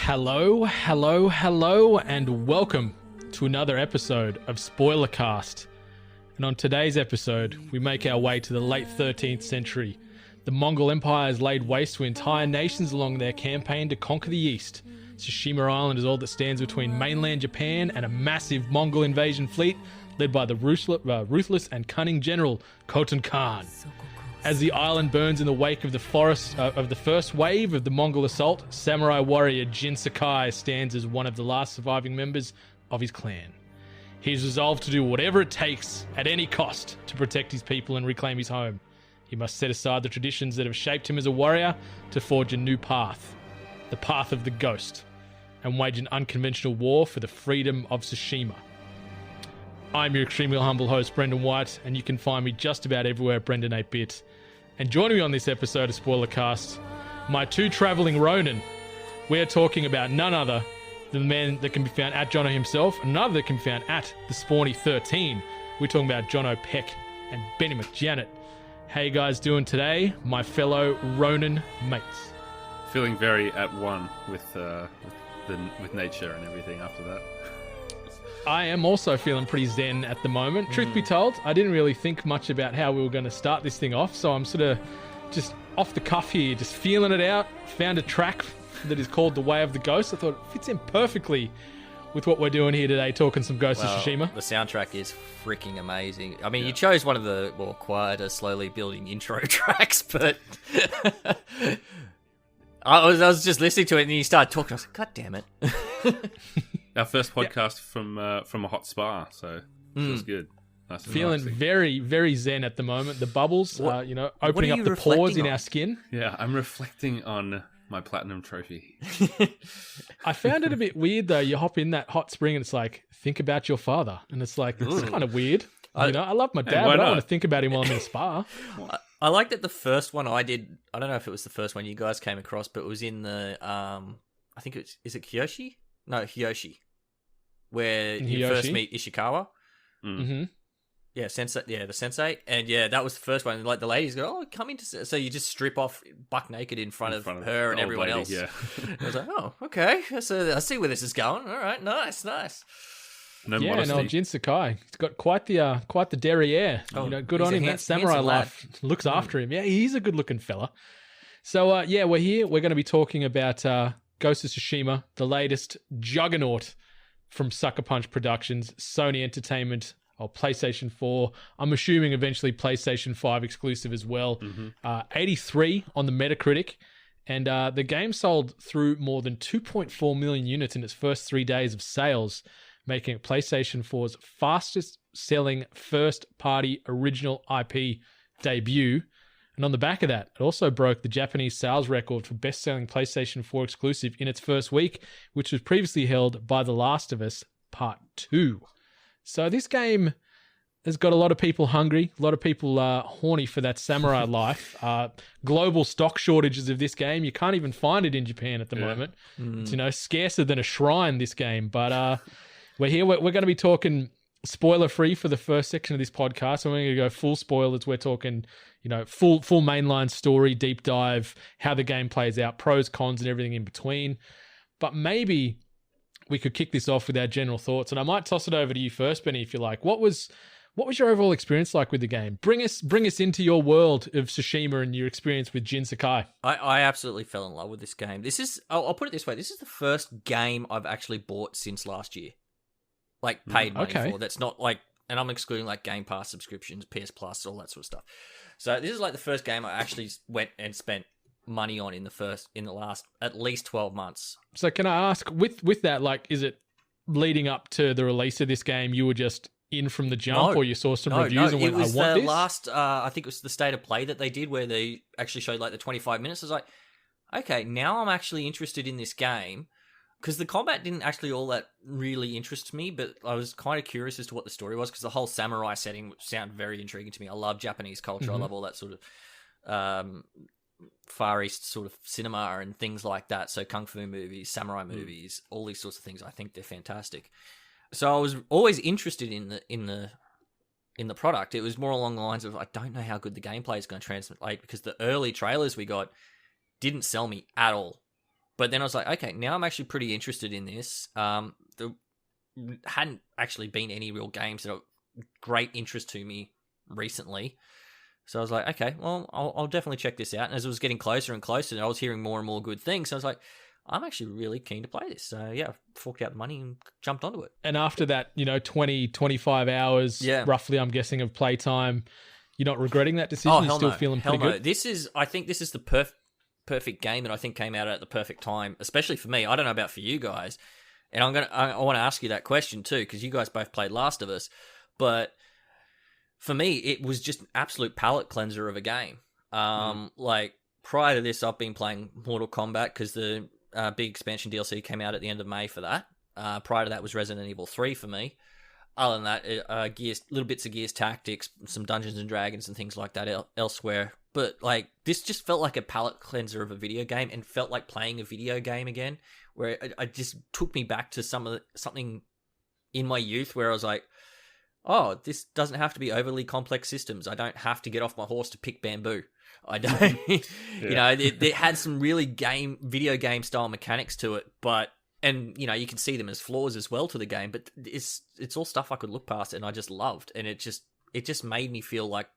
Hello, and welcome to another episode of SPOILERCAST. And on today's episode, we make our way to the late 13th century. The Mongol Empire has laid waste to entire nations along their campaign to conquer the East. Tsushima Island is all that stands between mainland Japan and a massive Mongol invasion fleet led by the ruthless and cunning general Khotan Khan. As the island burns in the wake of the first wave of the Mongol assault, samurai warrior Jin Sakai stands as one of the last surviving members of his clan. He is resolved to do whatever it takes at any cost to protect his people and reclaim his home. He must set aside the traditions that have shaped him as a warrior to forge a new path, the path of the ghost, and wage an unconventional war for the freedom of Tsushima. I'm your extremely humble host, Brendan White, and you can find me just about everywhere at Brendan8bit. And joining me on this episode of SpoilerCast, my two travelling Ronin. We're talking about none other than the man that can be found at Jono himself, and another that can be found at the Spawny13. We're talking about Jono Peck and Benny McJanet. How you guys doing today, my fellow Ronin mates? Feeling very at one with nature and everything after that. I am also feeling pretty zen at the moment. Truth be told, I didn't really think much about how we were going to start this thing off, so I'm sort of just off the cuff here, just feeling it out. Found a track that is called The Way of the Ghost. I thought it fits in perfectly with what we're doing here today, talking some Ghost of Tsushima. The soundtrack is freaking amazing. I mean, you chose one of the more quieter, slowly building intro tracks, but I was just listening to it and then you started talking. I was like, God damn it. Our first podcast from a hot spa, so feels good. Nice and feeling relaxing. very, very zen at the moment. The bubbles, opening up the pores in our skin. Yeah, I'm reflecting on my platinum trophy. I found it a bit weird though. You hop in that hot spring and it's like, think about your father, and it's like, it's kind of weird. I love my dad, but I don't want to think about him while I'm in a spa. I like that the first one I did. I don't know if it was the first one you guys came across, but it was in the I think is it Kyoshi? No, Hiyoshi, where you first meet Ishikawa. Mm-hmm. Yeah, sensei. Yeah, the sensei, and yeah, that was the first one. Like the ladies go, "Oh, come into." So you just strip off buck naked in front of her and everyone else. Yeah, I was like, "Oh, okay." So I see where this is going. All right, nice. No yeah, modesty. and Jin Sakai, he's got quite the derriere. Good on him. That samurai life looks after him. Yeah, he's a good looking fella. So we're here. We're going to be talking about Ghost of Tsushima, the latest juggernaut from Sucker Punch Productions, Sony Entertainment, or PlayStation 4. I'm assuming eventually PlayStation 5 exclusive as well. 83 on the Metacritic. And the game sold through more than 2.4 million units in its first 3 days of sales, making it PlayStation 4's fastest selling first-party original IP debut. And on the back of that, it also broke the Japanese sales record for best-selling PlayStation 4 exclusive in its first week, which was previously held by The Last of Us Part 2. So this game has got a lot of people hungry, a lot of people horny for that samurai life. Global stock shortages of this game. You can't even find it in Japan at the moment. It's, scarcer than a shrine, this game. But we're here. We're going to be talking spoiler-free for the first section of this podcast. And we're going to go full spoilers. We're talking full mainline story, deep dive, how the game plays out, pros, cons, and everything in between. But maybe we could kick this off with our general thoughts. And I might toss it over to you first, Benny, if you like. What was your overall experience like with the game? Bring us into your world of Tsushima and your experience with Jin Sakai. I absolutely fell in love with this game. I'll put it this way. This is the first game I've actually bought since last year. Like, paid money for. That's not like, and I'm excluding like Game Pass subscriptions, PS Plus, all that sort of stuff. So this is like the first game I actually went and spent money on in the last at least 12 months. So can I ask, with that, like, is it leading up to the release of this game, you were just in from the jump, or you saw some reviews and went, I want this? It was the last, I think it was the State of Play that they did, where they actually showed like the 25 minutes. I was like, okay, now I'm actually interested in this game. Because the combat didn't actually all that really interest me, but I was kind of curious as to what the story was, because the whole samurai setting sounded very intriguing to me. I love Japanese culture. I love all that sort of Far East sort of cinema and things like that. So kung fu movies, samurai movies, all these sorts of things. I think they're fantastic. So I was always interested in the product. It was more along the lines of, I don't know how good the gameplay is going to translate, because the early trailers we got didn't sell me at all. But then I was like, okay, now I'm actually pretty interested in this. There hadn't actually been any real games that are great interest to me recently. So I was like, okay, well, I'll definitely check this out. And as it was getting closer and closer, I was hearing more and more good things. So I was like, I'm actually really keen to play this. So yeah, I forked out the money and jumped onto it. And after that, 20, 25 hours, roughly, I'm guessing, of playtime, you're not regretting that decision? Oh, you're still feeling pretty good? I think this is the perfect game that I think came out at the perfect time, especially for me. I don't know about for you guys. And I want to ask you that question too, because you guys both played Last of Us. But for me, it was just an absolute palate cleanser of a game. Like, prior to this, I've been playing Mortal Kombat because the big expansion DLC came out at the end of May for that. Prior to that was Resident Evil 3 for me. Other than that, little bits of Gears Tactics, some Dungeons and Dragons and things like that elsewhere. But like, this just felt like a palate cleanser of a video game and felt like playing a video game again, where it just took me back to something in my youth where I was like, oh, this doesn't have to be overly complex systems. I don't have to get off my horse to pick bamboo. I don't, it had some really video game style mechanics to it, and you can see them as flaws as well to the game, but it's all stuff I could look past and I just loved. And it just made me feel like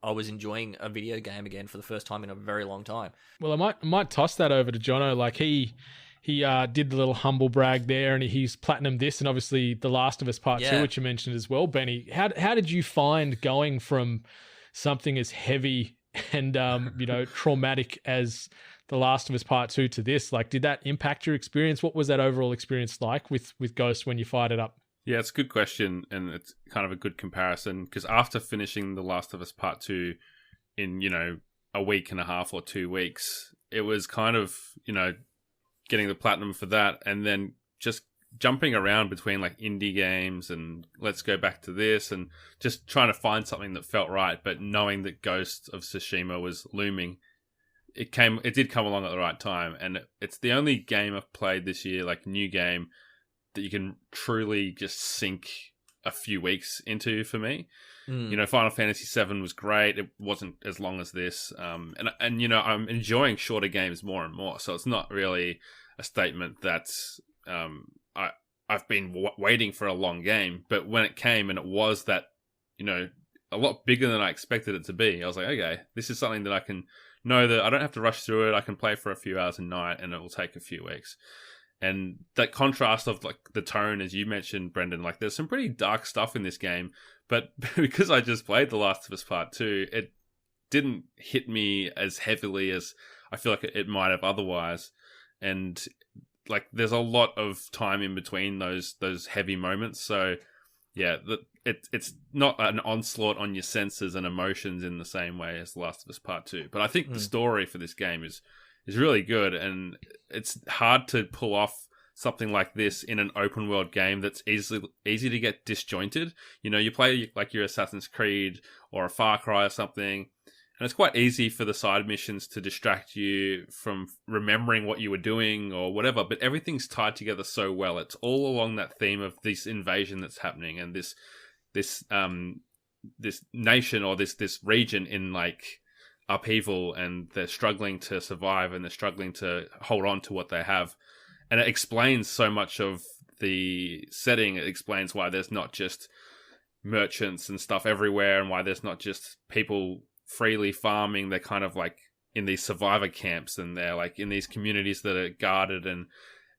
I was enjoying a video game again for the first time in a very long time. Well, I might toss that over to Jono. Like he did the little humble brag there, and he's platinum this, and obviously The Last of Us Part 2, which you mentioned as well, Benny. How did you find going from something as heavy and traumatic as The Last of Us Part 2 to this? Like, did that impact your experience? What was that overall experience like with Ghost when you fired it up? Yeah, it's a good question, and it's kind of a good comparison, because after finishing The Last of Us Part 2 in, a week and a half or 2 weeks, it was kind of, getting the platinum for that, and then just jumping around between like indie games and let's go back to this, and just trying to find something that felt right, but knowing that Ghost of Tsushima was looming, it did come along at the right time. And it's the only game I've played this year, like new game, that you can truly just sink a few weeks into for me. Final Fantasy VII was great. It wasn't as long as this. And I'm enjoying shorter games more and more. So it's not really a statement that I've been waiting for a long game. But when it came and it was that, a lot bigger than I expected it to be, I was like, okay, this is something that I can know that I don't have to rush through it. I can play for a few hours a night and it will take a few weeks. And that contrast of like the tone, as you mentioned, Brendan, like there's some pretty dark stuff in this game, but because I just played The Last of Us Part 2, it didn't hit me as heavily as I feel like it might have otherwise. And like there's a lot of time in between those heavy moments. So yeah, it's not an onslaught on your senses and emotions in the same way as The Last of Us Part 2. But I think the story for this game is really good, and it's hard to pull off something like this in an open world game that's easy to get disjointed. You play like your Assassin's Creed or a Far Cry or something, and it's quite easy for the side missions to distract you from remembering what you were doing or whatever, but everything's tied together so well. It's all along that theme of this invasion that's happening, and this nation or this region in like upheaval, and they're struggling to survive and they're struggling to hold on to what they have. And it explains so much of the setting. It explains why there's not just merchants and stuff everywhere, and why there's not just people freely farming. They're kind of like in these survivor camps, and they're like in these communities that are guarded, and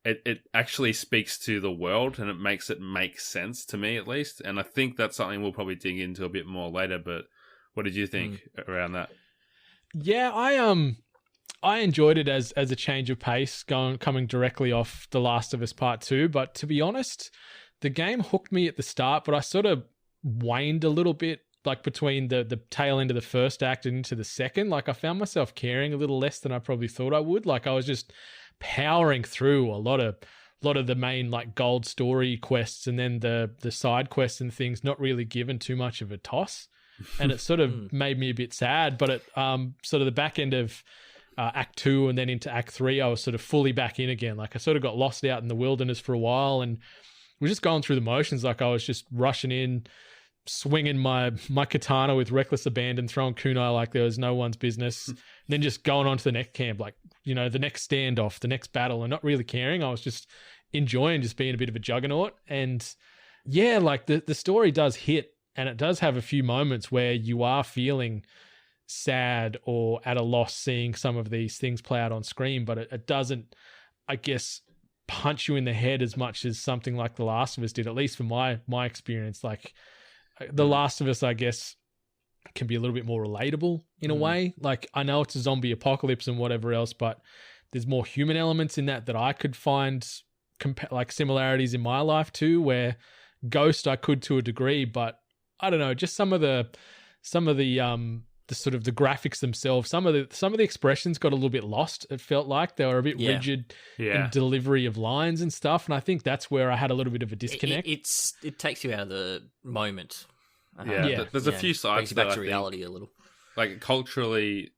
it actually speaks to the world, and it makes it make sense to me, at least. And I think that's something we'll probably dig into a bit more later. But what did you think around that? Yeah, I enjoyed it as a change of pace, coming directly off The Last of Us Part 2. But to be honest, the game hooked me at the start, but I sort of waned a little bit, like between the tail end of the first act and into the second. Like I found myself caring a little less than I probably thought I would. Like I was just powering through a lot of the main like gold story quests, and then the side quests and things not really given too much of a toss. And it sort of made me a bit sad. But at sort of the back end of Act 2 and then into Act 3, I was sort of fully back in again. Like I sort of got lost out in the wilderness for a while and was just going through the motions. Like I was just rushing in, swinging my katana with reckless abandon, throwing kunai like there was no one's business, then just going on to the next camp, like, you know, the next standoff, the next battle, and not really caring. I was just enjoying just being a bit of a juggernaut. And yeah, like the story does hit, and it does have a few moments where you are feeling sad or at a loss seeing some of these things play out on screen, but it doesn't, I guess, punch you in the head as much as something like The Last of Us did, at least from my experience. Like The Last of Us, I guess, can be a little bit more relatable in a way. Like, I know it's a zombie apocalypse and whatever else, but there's more human elements in that I could find like similarities in my life too, where Ghost I could to a degree, but I don't know, just some of the sort of the graphics themselves, some of the expressions got a little bit lost. It felt like they were a bit rigid in delivery of lines and stuff, and I think that's where I had a little bit of a disconnect. It takes you out of the moment. There's a few sides brings you back to reality a little. Like culturally,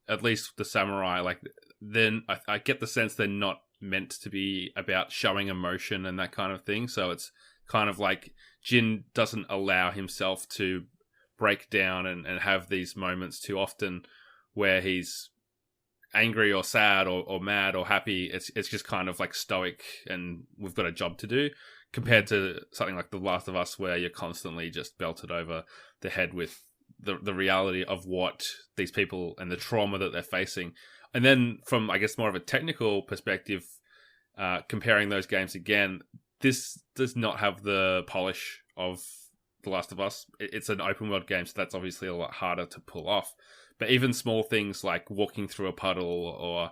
at least the samurai, like then I get the sense they're not meant to be about showing emotion and that kind of thing. So it's kind of like Jin doesn't allow himself to break down and have these moments too often where he's angry or sad or mad or happy. It's just kind of like stoic and we've got a job to do, compared to something like The Last of Us where you're constantly just belted over the head with the reality of what these people and the trauma that they're facing. And then from, I guess, more of a technical perspective, comparing those games again, this does not have the polish of The Last of Us. It's an open world game, so that's obviously a lot harder to pull off. But even small things like walking through a puddle or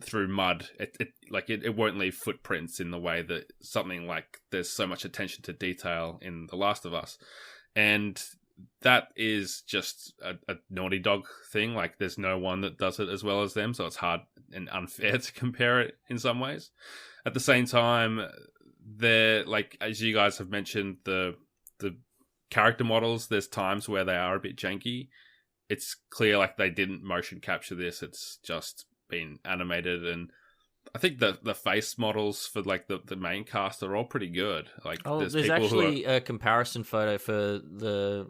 through mud, it won't leave footprints in the way that something like there's so much attention to detail in The Last of Us. And that is just a Naughty Dog thing. Like, there's no one that does it as well as them, so it's hard and unfair to compare it in some ways. At the same time, they're, like, as you guys have mentioned, the character models, there's times where they are a bit janky. It's clear like they didn't motion capture this. It's just been animated, and I think the face models for like the main cast are all pretty good. Like, there's actually a comparison photo for the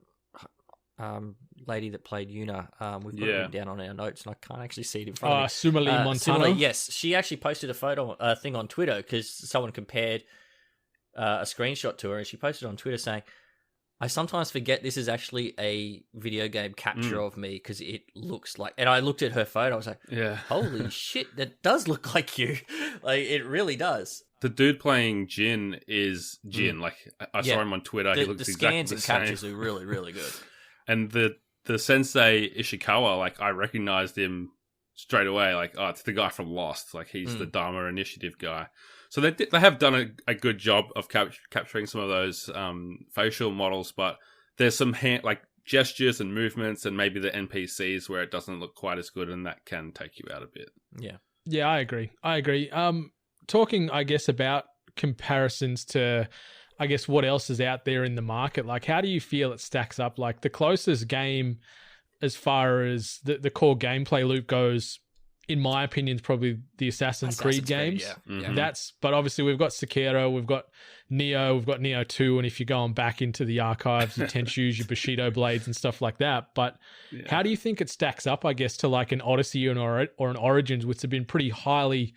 lady that played Yuna. We've got it written down on our notes, and I can't actually see it in front of me. Sumali Montano. Sumali, yes, she actually posted a thing on Twitter because someone compared a screenshot to her, and she posted on Twitter saying, I sometimes forget this is actually a video game capture of me because it looks like... And I looked at her photo, I was like, holy shit, that does look like you. Like, it really does. The dude playing Jin is Jin. Like, I saw him on Twitter. He looks exactly the same. The scans and captures are really, really good. And the sensei Ishikawa, like, I recognized him straight away. Like, oh, it's the guy from Lost. Like, he's the Dharma Initiative guy. So they have done a good job of capturing some of those facial models, but there's some gestures and movements and maybe the NPCs where it doesn't look quite as good, and that can take you out a bit. Yeah, I agree. Talking, I guess, about comparisons to, I guess, what else is out there in the market, like, how do you feel it stacks up? Like, the closest game as far as the core gameplay loop goes, in my opinion, is probably the Assassin's Creed games. But obviously we've got Sekiro, we've got Neo, we've got Neo 2, and if you're going back into the archives, your Tenshus, your Bushido blades and stuff like that. But how do you think it stacks up, I guess, to like an Odyssey or an Origins, which have been pretty highly,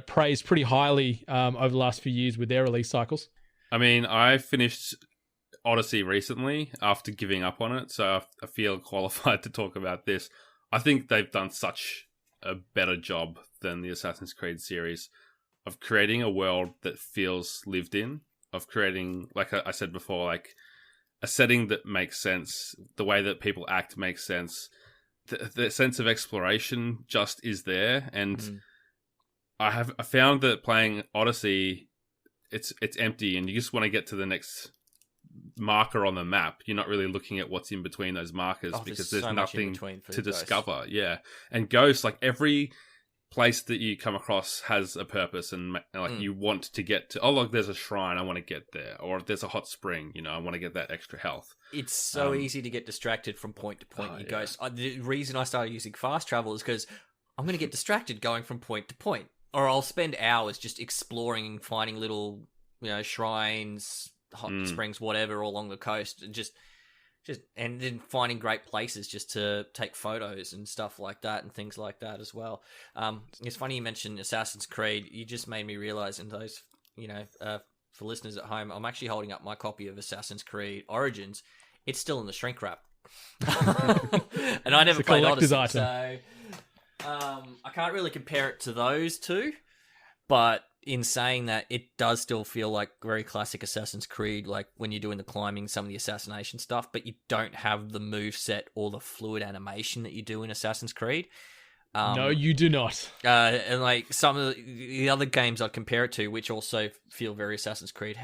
praised pretty highly over the last few years with their release cycles? I mean, I finished Odyssey recently after giving up on it, so I feel qualified to talk about this. I think they've done such a better job than the Assassin's Creed series of creating a world that feels lived in, of creating, like I said before, like a setting that makes sense, the way that people act makes sense, the sense of exploration just is there. And I found that playing Odyssey, it's empty, and you just want to get to the next marker on the map. You're not really looking at what's in between those markers because there's nothing to discover. And Ghost, like, every place that you come across has a purpose, and like you want to get to, look, there's a shrine, I want to get there, or if there's a hot spring, I want to get that extra health. It's so easy to get distracted from point to point in Ghost. The reason I started using fast travel is because I'm going to get distracted going from point to point, or I'll spend hours just exploring and finding little shrines, hot springs, whatever, all along the coast, and just and then finding great places just to take photos and stuff like that and things like that as well. It's funny you mentioned Assassin's Creed. You just made me realize, in those, for listeners at home, I'm actually holding up my copy of Assassin's Creed Origins. It's still in the shrink wrap. And I never played Odyssey, so I can't really compare it to those two. But in saying that, it does still feel like very classic Assassin's Creed, like when you're doing the climbing, some of the assassination stuff, but you don't have the moveset or the fluid animation that you do in Assassin's Creed. No, you do not. And like some of the other games I'd compare it to, which also feel very Assassin's Creed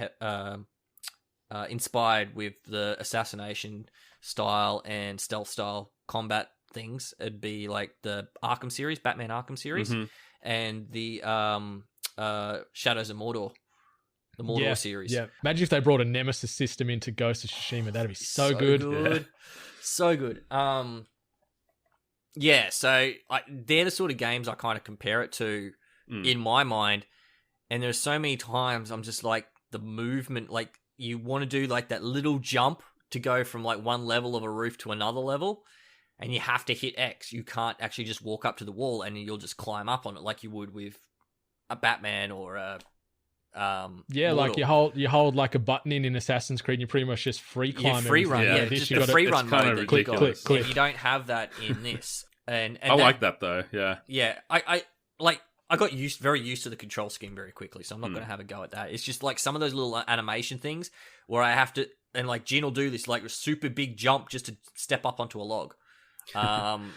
inspired with the assassination style and stealth style combat things, it'd be like the Arkham series, Batman Arkham series, and the Shadows of Mordor, the Mordor series. Yeah, imagine if they brought a Nemesis system into Ghost of Tsushima. That'd be so good. Yeah. So good. Yeah, so they're the sort of games I kind of compare it to in my mind. And there's so many times I'm just like, the movement, like you want to do like that little jump to go from like one level of a roof to another level, and you have to hit X. You can't actually just walk up to the wall and you'll just climb up on it like you would with a Batman or a like you hold like a button in Assassin's Creed, and you pretty much just free climb. Free run, just the free run mode that click. You don't have that in this. And I like that though. Yeah. I got very used to the control scheme very quickly, so I'm not going to have a go at that. It's just like some of those little animation things where I have to, and like Jin will do this like a super big jump just to step up onto a log. And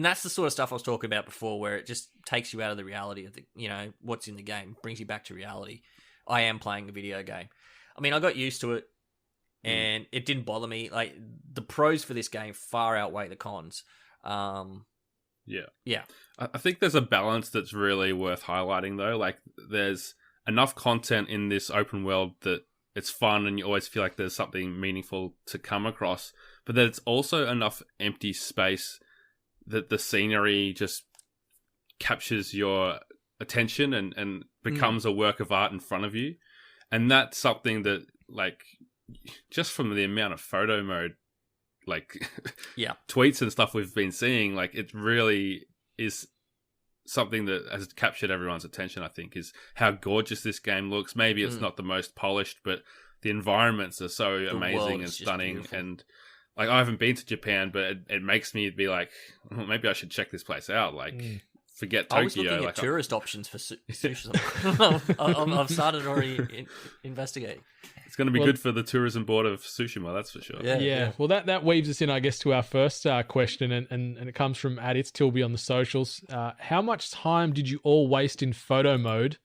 that's the sort of stuff I was talking about before, where it just takes you out of the reality of the, what's in the game, brings you back to reality. I am playing a video game. I mean, I got used to it, and it didn't bother me. Like, the pros for this game far outweigh the cons. Yeah. I think there's a balance that's really worth highlighting, though. Like, there's enough content in this open world that it's fun, and you always feel like there's something meaningful to come across. But there's also enough empty space that the scenery just captures your attention and becomes a work of art in front of you. And that's something that, like, just from the amount of photo mode, like, tweets and stuff we've been seeing, like, it really is something that has captured everyone's attention, I think, is how gorgeous this game looks. Maybe it's not the most polished, but the environments are so amazing and stunning. And like, I haven't been to Japan, but it makes me be like, maybe I should check this place out. Like, forget Tokyo. I was looking at tourist options for Tsushima. I've started already investigating. It's going to be good for the tourism board of Tsushima, that's for sure. Yeah. Well, that weaves us in, I guess, to our first question, and it comes from @itstilby on the socials. How much time did you all waste in photo mode?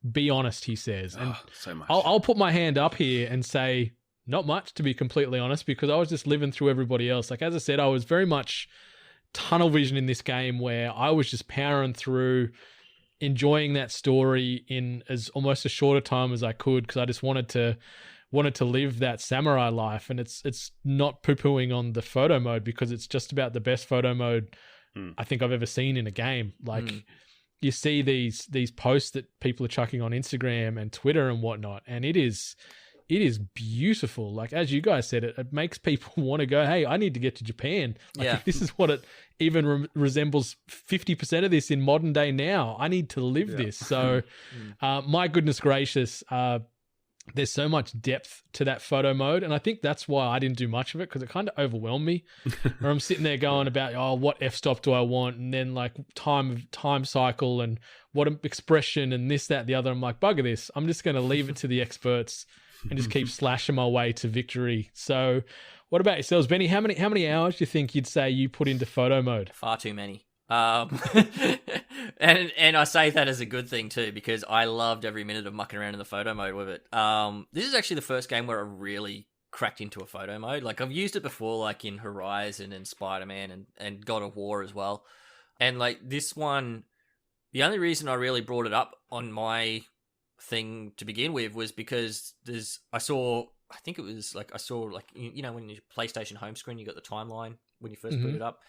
Be honest, he says. And so much. I'll put my hand up here and say, not much, to be completely honest, because I was just living through everybody else. Like, as I said, I was very much tunnel vision in this game, where I was just powering through, enjoying that story in as almost a shorter time as I could, because I just wanted to live that samurai life. And it's not poo-pooing on the photo mode, because it's just about the best photo mode I think I've ever seen in a game. Like, you see these posts that people are chucking on Instagram and Twitter and whatnot, and it is beautiful. Like, as you guys said, it makes people want to go, hey, I need to get to Japan. Like, if this is what it even resembles 50% of this in modern day now, I need to live this. So, my goodness gracious, there's so much depth to that photo mode. And I think that's why I didn't do much of it, because it kind of overwhelmed me. Where I'm sitting there going about, what f-stop do I want? And then like time cycle and what expression and this, that, the other. I'm like, bugger this. I'm just going to leave it to the experts and just keep slashing my way to victory. So what about yourselves, Benny? How many hours do you think you'd say you put into photo mode? Far too many. And I say that as a good thing too, because I loved every minute of mucking around in the photo mode with it. This is actually the first game where I really cracked into a photo mode. Like, I've used it before, like in Horizon and Spider-Man and God of War as well. And like this one, the only reason I really brought it up on my thing to begin with was because I saw when your PlayStation home screen, you got the timeline when you first put it up.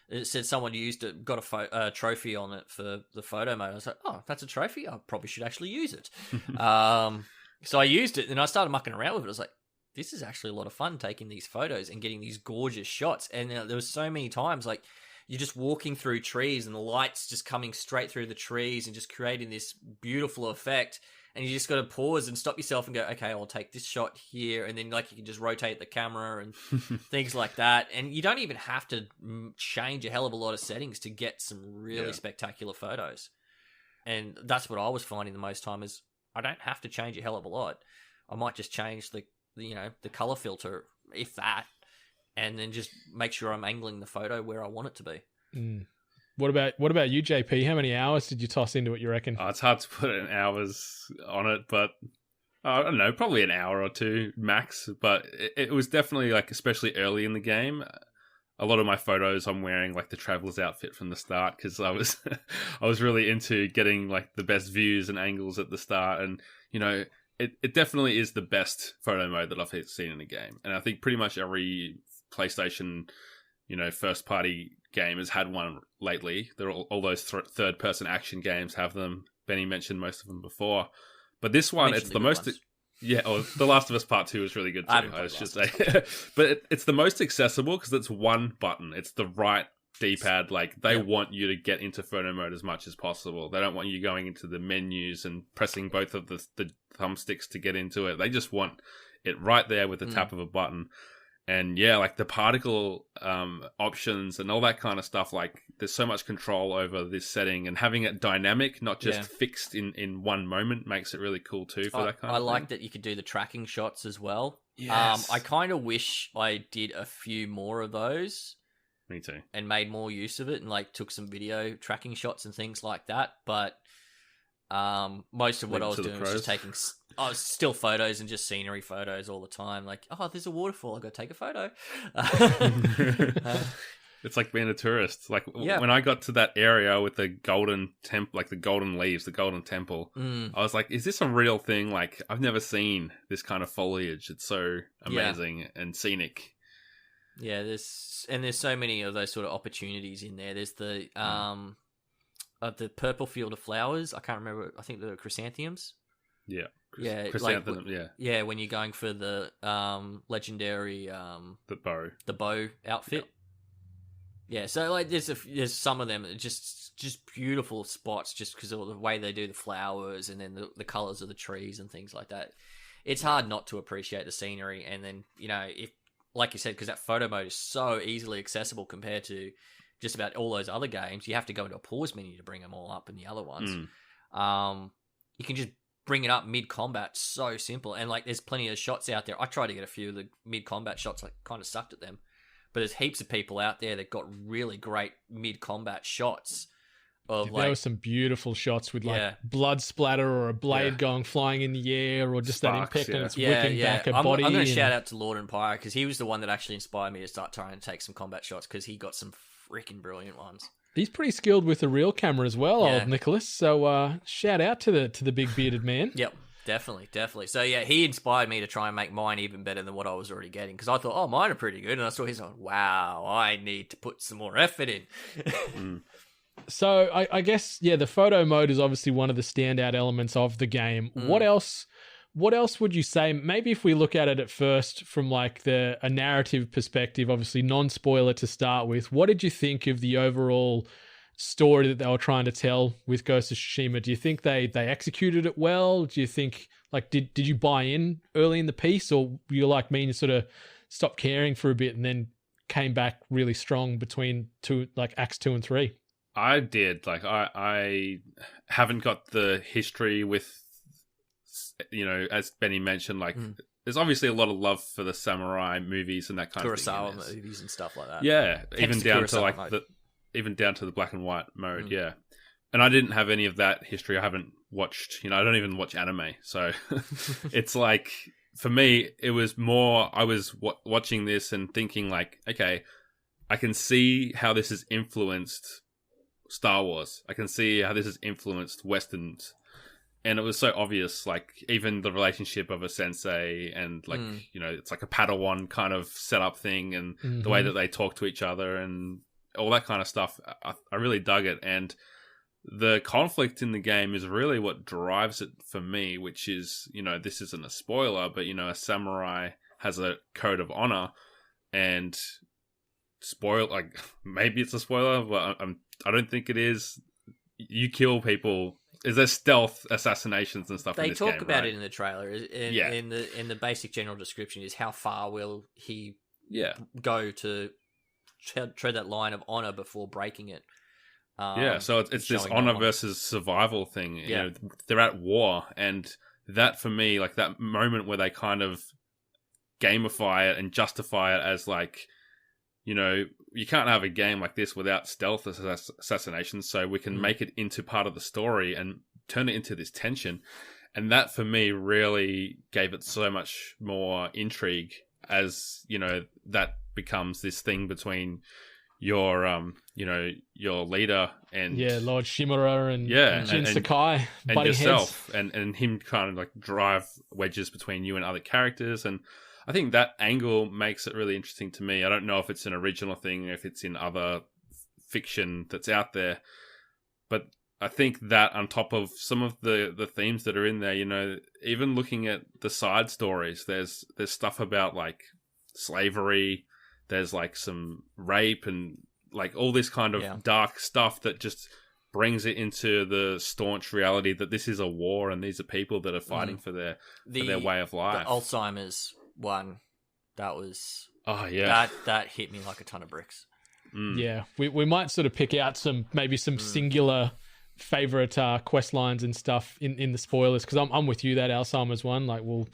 It said someone used it, got a trophy on it for the photo mode. I was like, oh, that's a trophy? I probably should actually use it. So I used it and I started mucking around with it. I was like, this is actually a lot of fun taking these photos and getting these gorgeous shots. And there was so many times like you're just walking through trees and the light's just coming straight through the trees and just creating this beautiful effect. And you just got to pause and stop yourself and go, okay, I'll take this shot here. And then like you can just rotate the camera and things like that. And you don't even have to change a hell of a lot of settings to get some really spectacular photos. And that's what I was finding the most time is I don't have to change a hell of a lot. I might just change the color filter, if that, and then just make sure I'm angling the photo where I want it to be. Mm. What about you, JP? How many hours did you toss into it, you reckon? Oh, it's hard to put in hours on it, but I don't know, probably an hour or two max. But it was definitely like, especially early in the game, a lot of my photos I'm wearing like the traveler's outfit from the start because I was really into getting like the best views and angles at the start, and you know it definitely is the best photo mode that I've seen in a game, and I think pretty much every PlayStation first party game has had one lately. They're all those third person action games have them. Benny mentioned most of them before, but this one it's the most ones. Yeah, The Last of Us Part 2 is really good too, I should say. But it's the most accessible because it's one button. It's the right D-pad. Like, they want you to get into photo mode as much as possible. They don't want you going into the menus and pressing both of the thumbsticks to get into it. They just want it right there with the tap of a button. And yeah, like the particle options and all that kind of stuff, like there's so much control over this setting, and having it dynamic, not just fixed in one moment, makes it really cool too for that kind of thing. I like that you could do the tracking shots as well. Yes. I kind of wish I did a few more of those. Me too. And made more use of it and like took some video tracking shots and things like that. But most of what I was doing was just taking still photos and just scenery photos all the time. Like, oh, there's a waterfall, I got to take a photo. It's like being a tourist. Like when I got to that area with the golden like the golden leaves, the golden temple, I was like, is this a real thing? Like, I've never seen this kind of foliage. It's so amazing and scenic. Yeah, there's so many of those sort of opportunities in there. There's the purple field of flowers. I can't remember. I think the chrysanthemums. Yeah. Chrysanthemum, yeah, when you're going for the legendary the bow outfit. Yeah, so like there's some of them that are just beautiful spots just because of the way they do the flowers and then the colors of the trees and things like that. It's hard not to appreciate the scenery, and then if, like you said, because that photo mode is so easily accessible compared to just about all those other games, you have to go into a pause menu to bring them all up in the other ones. You can just bring it up mid-combat, so simple. And like there's plenty of shots out there. I tried to get a few of the mid-combat shots, I kind of sucked at them. But there's heaps of people out there that got really great mid-combat shots. There were some beautiful shots with like blood splatter or a blade going flying in the air, or just Sparks, that impact and it's whipping back a body. I'm going to shout out to Lord Empire because he was the one that actually inspired me to start trying to take some combat shots because he got some freaking brilliant ones. He's pretty skilled with the real camera as well, old Nicholas. So shout out to the big bearded man. Yep. Definitely. So yeah, he inspired me to try and make mine even better than what I was already getting, because I thought, oh, mine are pretty good, and I saw his like, wow, I need to put some more effort in. So I guess the photo mode is obviously one of the standout elements of the game. What else would you say? Maybe if we look at it at first from like a narrative perspective, obviously non-spoiler to start with. What did you think of the overall story that they were trying to tell with Ghost of Tsushima? Do you think they executed it well? Do you think like did you buy in early in the piece, or were you like me and sort of stopped caring for a bit and then came back really strong between acts 2 and 3? I did. Like I haven't got the history with, as Benny mentioned, like there's obviously a lot of love for the samurai movies and that kind of thing. Kurosawa movies and stuff like that. Yeah, even down to the black and white mode, yeah. And I didn't have any of that history. I haven't watched, I don't even watch anime. So it's like, for me, it was more, I was watching this and thinking like, okay, I can see how this has influenced Star Wars. I can see how this has influenced Westerns. And it was so obvious, like even the relationship of a sensei and like, it's like a Padawan kind of setup thing, and the way that they talk to each other and all that kind of stuff. I really dug it. And the conflict in the game is really what drives it for me, which is, this isn't a spoiler, but, a samurai has a code of honor, and maybe it's a spoiler, but I don't think it is. You kill people. Is there stealth assassinations and stuff? They in this talk game, about right? it in the trailer. In the basic general description is how far will he go to tread that line of honor before breaking it. So it's this honor versus survival thing. Yeah. They're at war, and that for me, like that moment where they kind of gamify it and justify it as like, you can't have a game like this without stealth assassinations, so we can make it into part of the story and turn it into this tension. And that for me really gave it so much more intrigue as, that becomes this thing between your your leader and Lord Shimura and Jin Sakai and buddy yourself heads. and him kind of like drive wedges between you and other characters. And I think that angle makes it really interesting to me. I don't know if it's an original thing, if it's in other fiction that's out there, but I think that on top of some of the themes that are in there, even looking at the side stories, there's stuff about like slavery, there's like some rape and like all this kind of dark stuff that just brings it into the staunch reality that this is a war and these are people that are fighting for their way of life. The Alzheimer's one, that was that hit me like a ton of bricks. Yeah, we might sort of pick out some singular favorite quest lines and stuff in the spoilers, because I'm with you, that Alzheimer's one, like we'll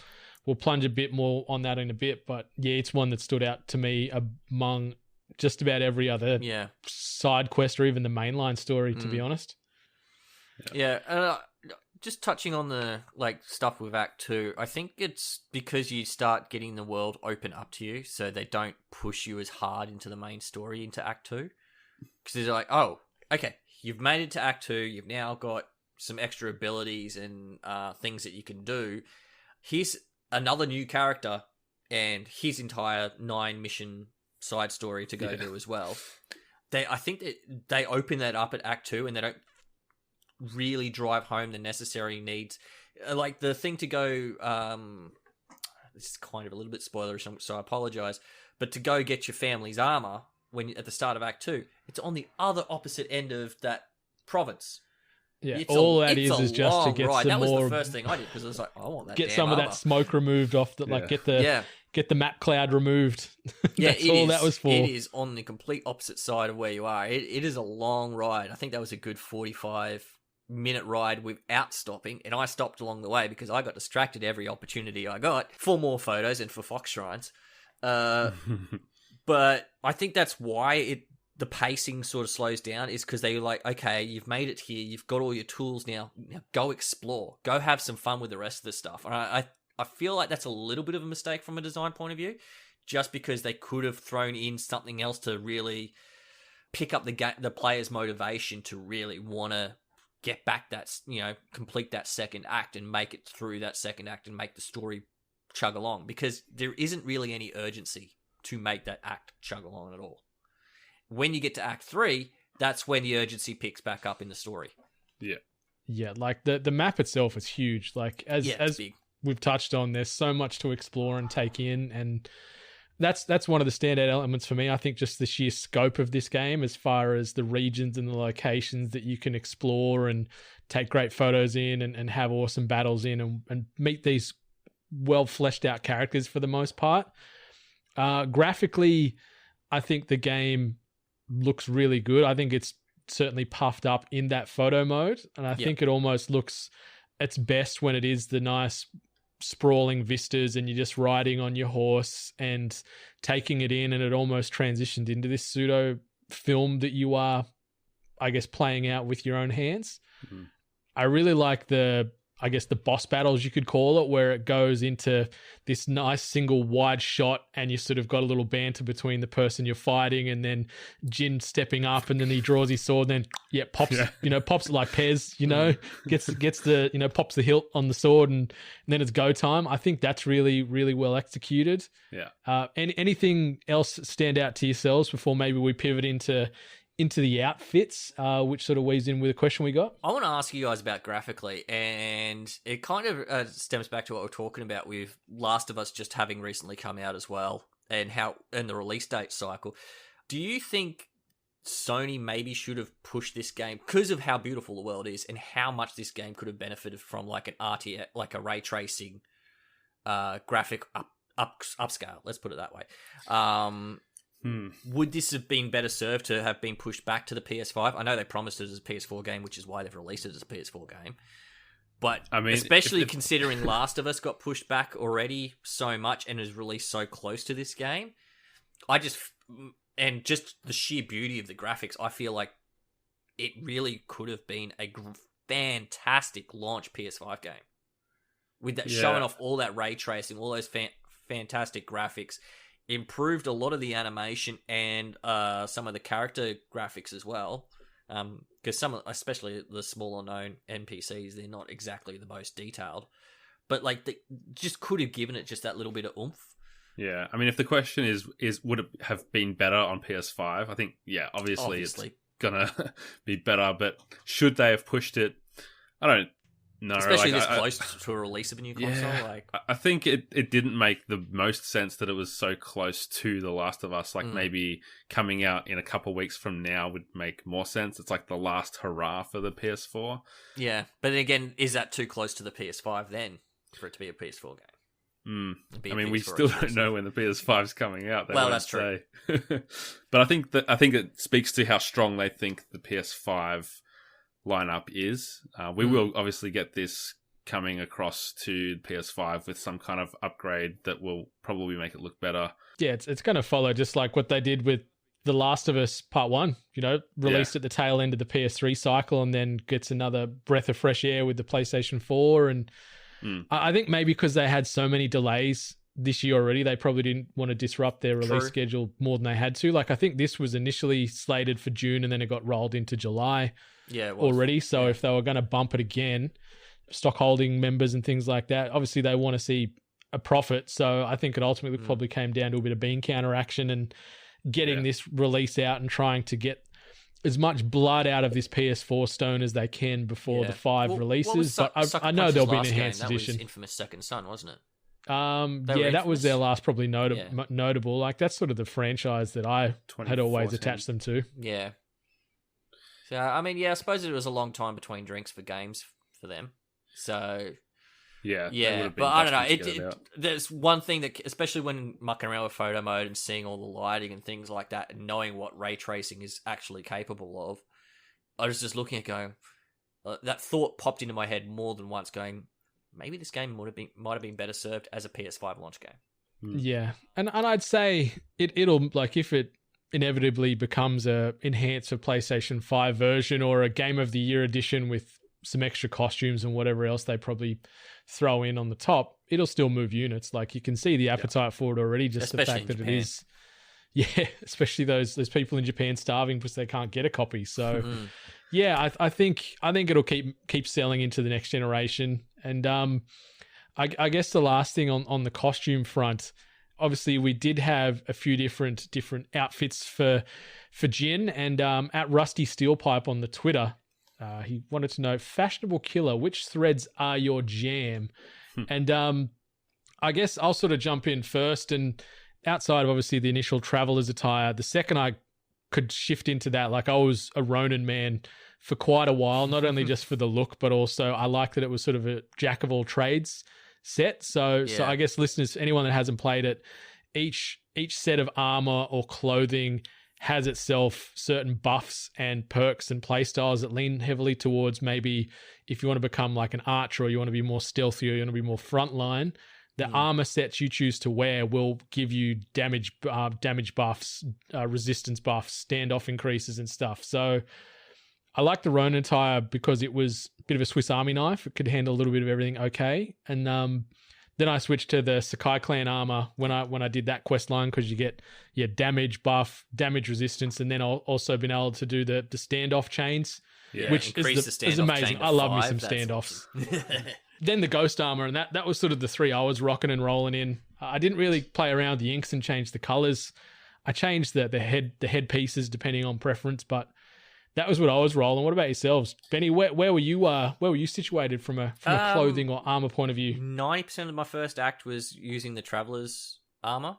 plunge a bit more on that in a bit, but it's one that stood out to me among just about every other side quest or even the mainline story, to be honest. Just touching on the stuff with Act 2, I think it's because you start getting the world open up to you, so they don't push you as hard into the main story into Act 2. Because they're like, oh, okay, you've made it to Act 2, you've now got some extra abilities and things that you can do. Here's another new character and his entire 9-mission side story to go do as well. I think that they open that up at Act 2 and they don't really drive home the necessary needs. Like the thing to go, this is kind of a little bit spoilerish, so I apologize, but to go get your family's armor at the start of Act 2, it's on the other opposite end of that province. Yeah, all that is just to get some that more. That was the first thing I did, because I was like, I want that. Get some of that smoke removed off. Get the map cloud removed. That's all that was for. It is on the complete opposite side of where you are. It is a long ride. I think that was a good 45-minute ride without stopping, and I stopped along the way because I got distracted every opportunity I got for more photos and for fox shrines. But I think that's why the pacing sort of slows down, is because they're like, okay, you've made it here, you've got all your tools now go explore, go have some fun with the rest of the stuff. And I feel like that's a little bit of a mistake from a design point of view, just because they could have thrown in something else to really pick up the player's motivation to really want to get back that, complete that second act and make it through that second act and make the story chug along, because there isn't really any urgency to make that act chug along at all. When you get to Act 3, that's when the urgency picks back up in the story. Yeah, like the map itself is huge. Like as big. We've touched on, there's so much to explore and take in, and that's one of the standout elements for me. I think just the sheer scope of this game, as far as the regions and the locations that you can explore and take great photos in and have awesome battles in and meet these well fleshed out characters for the most part. Graphically, I think the game looks really good. I think it's certainly puffed up in that photo mode, and I think it almost looks its best when it is the nice sprawling vistas and you're just riding on your horse and taking it in, and it almost transitioned into this pseudo film that you are, I guess, playing out with your own hands. Mm-hmm. I really like the boss battles, you could call it, where it goes into this nice single wide shot and you sort of got a little banter between the person you're fighting, and then Jin stepping up, and then he draws his sword, and then pops it like Pez, gets the, pops the hilt on the sword, and then it's go time. I think that's really, really well executed. Yeah. Anything else stand out to yourselves before maybe we pivot into into the outfits, which sort of weaves in with a question we got. I want to ask you guys about graphically, and it kind of stems back to what we're talking about with Last of Us just having recently come out as well, and the release date cycle. Do you think Sony maybe should have pushed this game because of how beautiful the world is and how much this game could have benefited from like an RTX, like a ray tracing graphic upscale? Let's put it that way. Would this have been better served to have been pushed back to the PS5? I know they promised it as a PS4 game, which is why they've released it as a PS4 game. But I mean, especially considering Last of Us got pushed back already so much and is released so close to this game, and just the sheer beauty of the graphics, I feel like it really could have been a fantastic launch PS5 game. With that showing off all that ray tracing, all those fantastic graphics, improved a lot of the animation and some of the character graphics as well. Because especially the smaller known NPCs, they're not exactly the most detailed. But like, they just could have given it just that little bit of oomph. Yeah, I mean, if the question is would it have been better on PS5? I think, obviously. It's gonna be better, but should they have pushed it? I don't know. Especially this close to a release of a new console. I think it didn't make the most sense that it was so close to The Last of Us. Like maybe coming out in a couple of weeks from now would make more sense. It's like the last hurrah for the PS4. Yeah, but then again, is that too close to the PS5 then for it to be a PS4 game? I mean, we still don't know when the PS5's coming out. Well, that's true. But I think it speaks to how strong they think the PS5 lineup is. We will obviously get this coming across to PS5 with some kind of upgrade that will probably make it look better. Yeah, it's going to follow just like what they did with The Last of Us Part 1, released at the tail end of the PS3 cycle and then gets another breath of fresh air with the PlayStation 4. And I think maybe because they had so many delays this year already, they probably didn't want to disrupt their release schedule more than they had to. Like, I think this was initially slated for June and then it got rolled into July already. So if they were going to bump it again, stockholding members and things like that, obviously they want to see a profit. So I think it ultimately probably came down to a bit of bean counter action and getting this release out and trying to get as much blood out of this PS4 stone as they can before the 5 releases. But I know there'll be an enhanced edition. That was Infamous Second Son, wasn't it? That was their last probably notable. Like, that's sort of the franchise that I had always attached them to. Yeah. So, I mean, I suppose it was a long time between drinks for games for them. So... Yeah, but I don't know. There's one thing that, especially when mucking around with photo mode and seeing all the lighting and things like that, and knowing what ray tracing is actually capable of, I was just looking at going, that thought popped into my head more than once, going, maybe this game might have been better served as a PS5 launch game. Yeah, and I'd say it'll like, if it inevitably becomes a enhanced for PlayStation 5 version or a Game of the Year edition with some extra costumes and whatever else they probably throw in on the top, it'll still move units. Like, you can see the appetite for it already, just especially the fact that Japan. It is. Yeah, especially those people in Japan starving because they can't get a copy. So, I think it'll keep selling into the next generation. And I guess the last thing on the costume front, obviously we did have a few different outfits for Jin, and at Rusty Steelpipe on the Twitter, he wanted to know, fashionable killer, which threads are your jam? And I guess I'll sort of jump in first. And outside of obviously the initial traveler's attire, the second I could shift into that, like, I was a Ronin man for quite a while, not only just for the look, but also I like that it was sort of a jack of all trades set. So I guess listeners, anyone that hasn't played it, each set of armor or clothing has itself certain buffs and perks and playstyles that lean heavily towards, maybe if you want to become like an archer or you want to be more stealthy or you want to be more frontline, the armor sets you choose to wear will give you damage buffs, resistance buffs, standoff increases and stuff. So I like the Ronin attire because it was a bit of a Swiss Army knife. It could handle a little bit of everything okay. And then I switched to the Sakai clan armor when I did that quest line, because you get damage buff, damage resistance, and then also been able to do the standoff chains, which is amazing. I love me some standoffs. Awesome. Then the ghost armor, and that was sort of the 3 I was rocking and rolling in. I didn't really play around with the inks and change the colors. I changed the head pieces depending on preference, but that was what I was rolling. What about yourselves, Benny? Where were you situated from a clothing or armor point of view? 90% of my first act was using the Traveler's armor,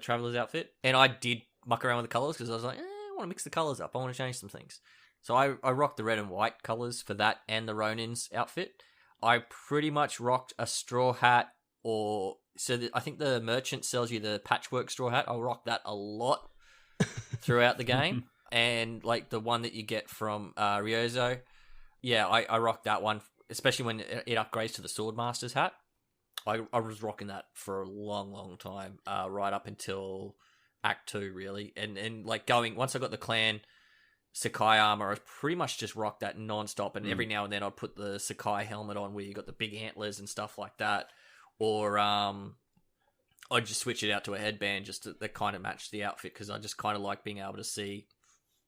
Traveler's outfit, and I did muck around with the colors because I was like, I want to mix the colors up. I want to change some things. So I rocked the red and white colors for that and the Ronin's outfit. I pretty much rocked a straw hat, I think the merchant sells you the patchwork straw hat. I'll rock that a lot throughout the game. And like the one that you get from Ryozo, I rocked that one, especially when it upgrades to the Swordmaster's hat. I was rocking that for a long, long time, right up until Act 2, really. And like once I got the clan Sakai armor, I pretty much just rocked that non-stop. And every now and then I'd put the Sakai helmet on where you got the big antlers and stuff like that. Or I'd just switch it out to a headband just that kind of matched the outfit, because I just kind of like being able to see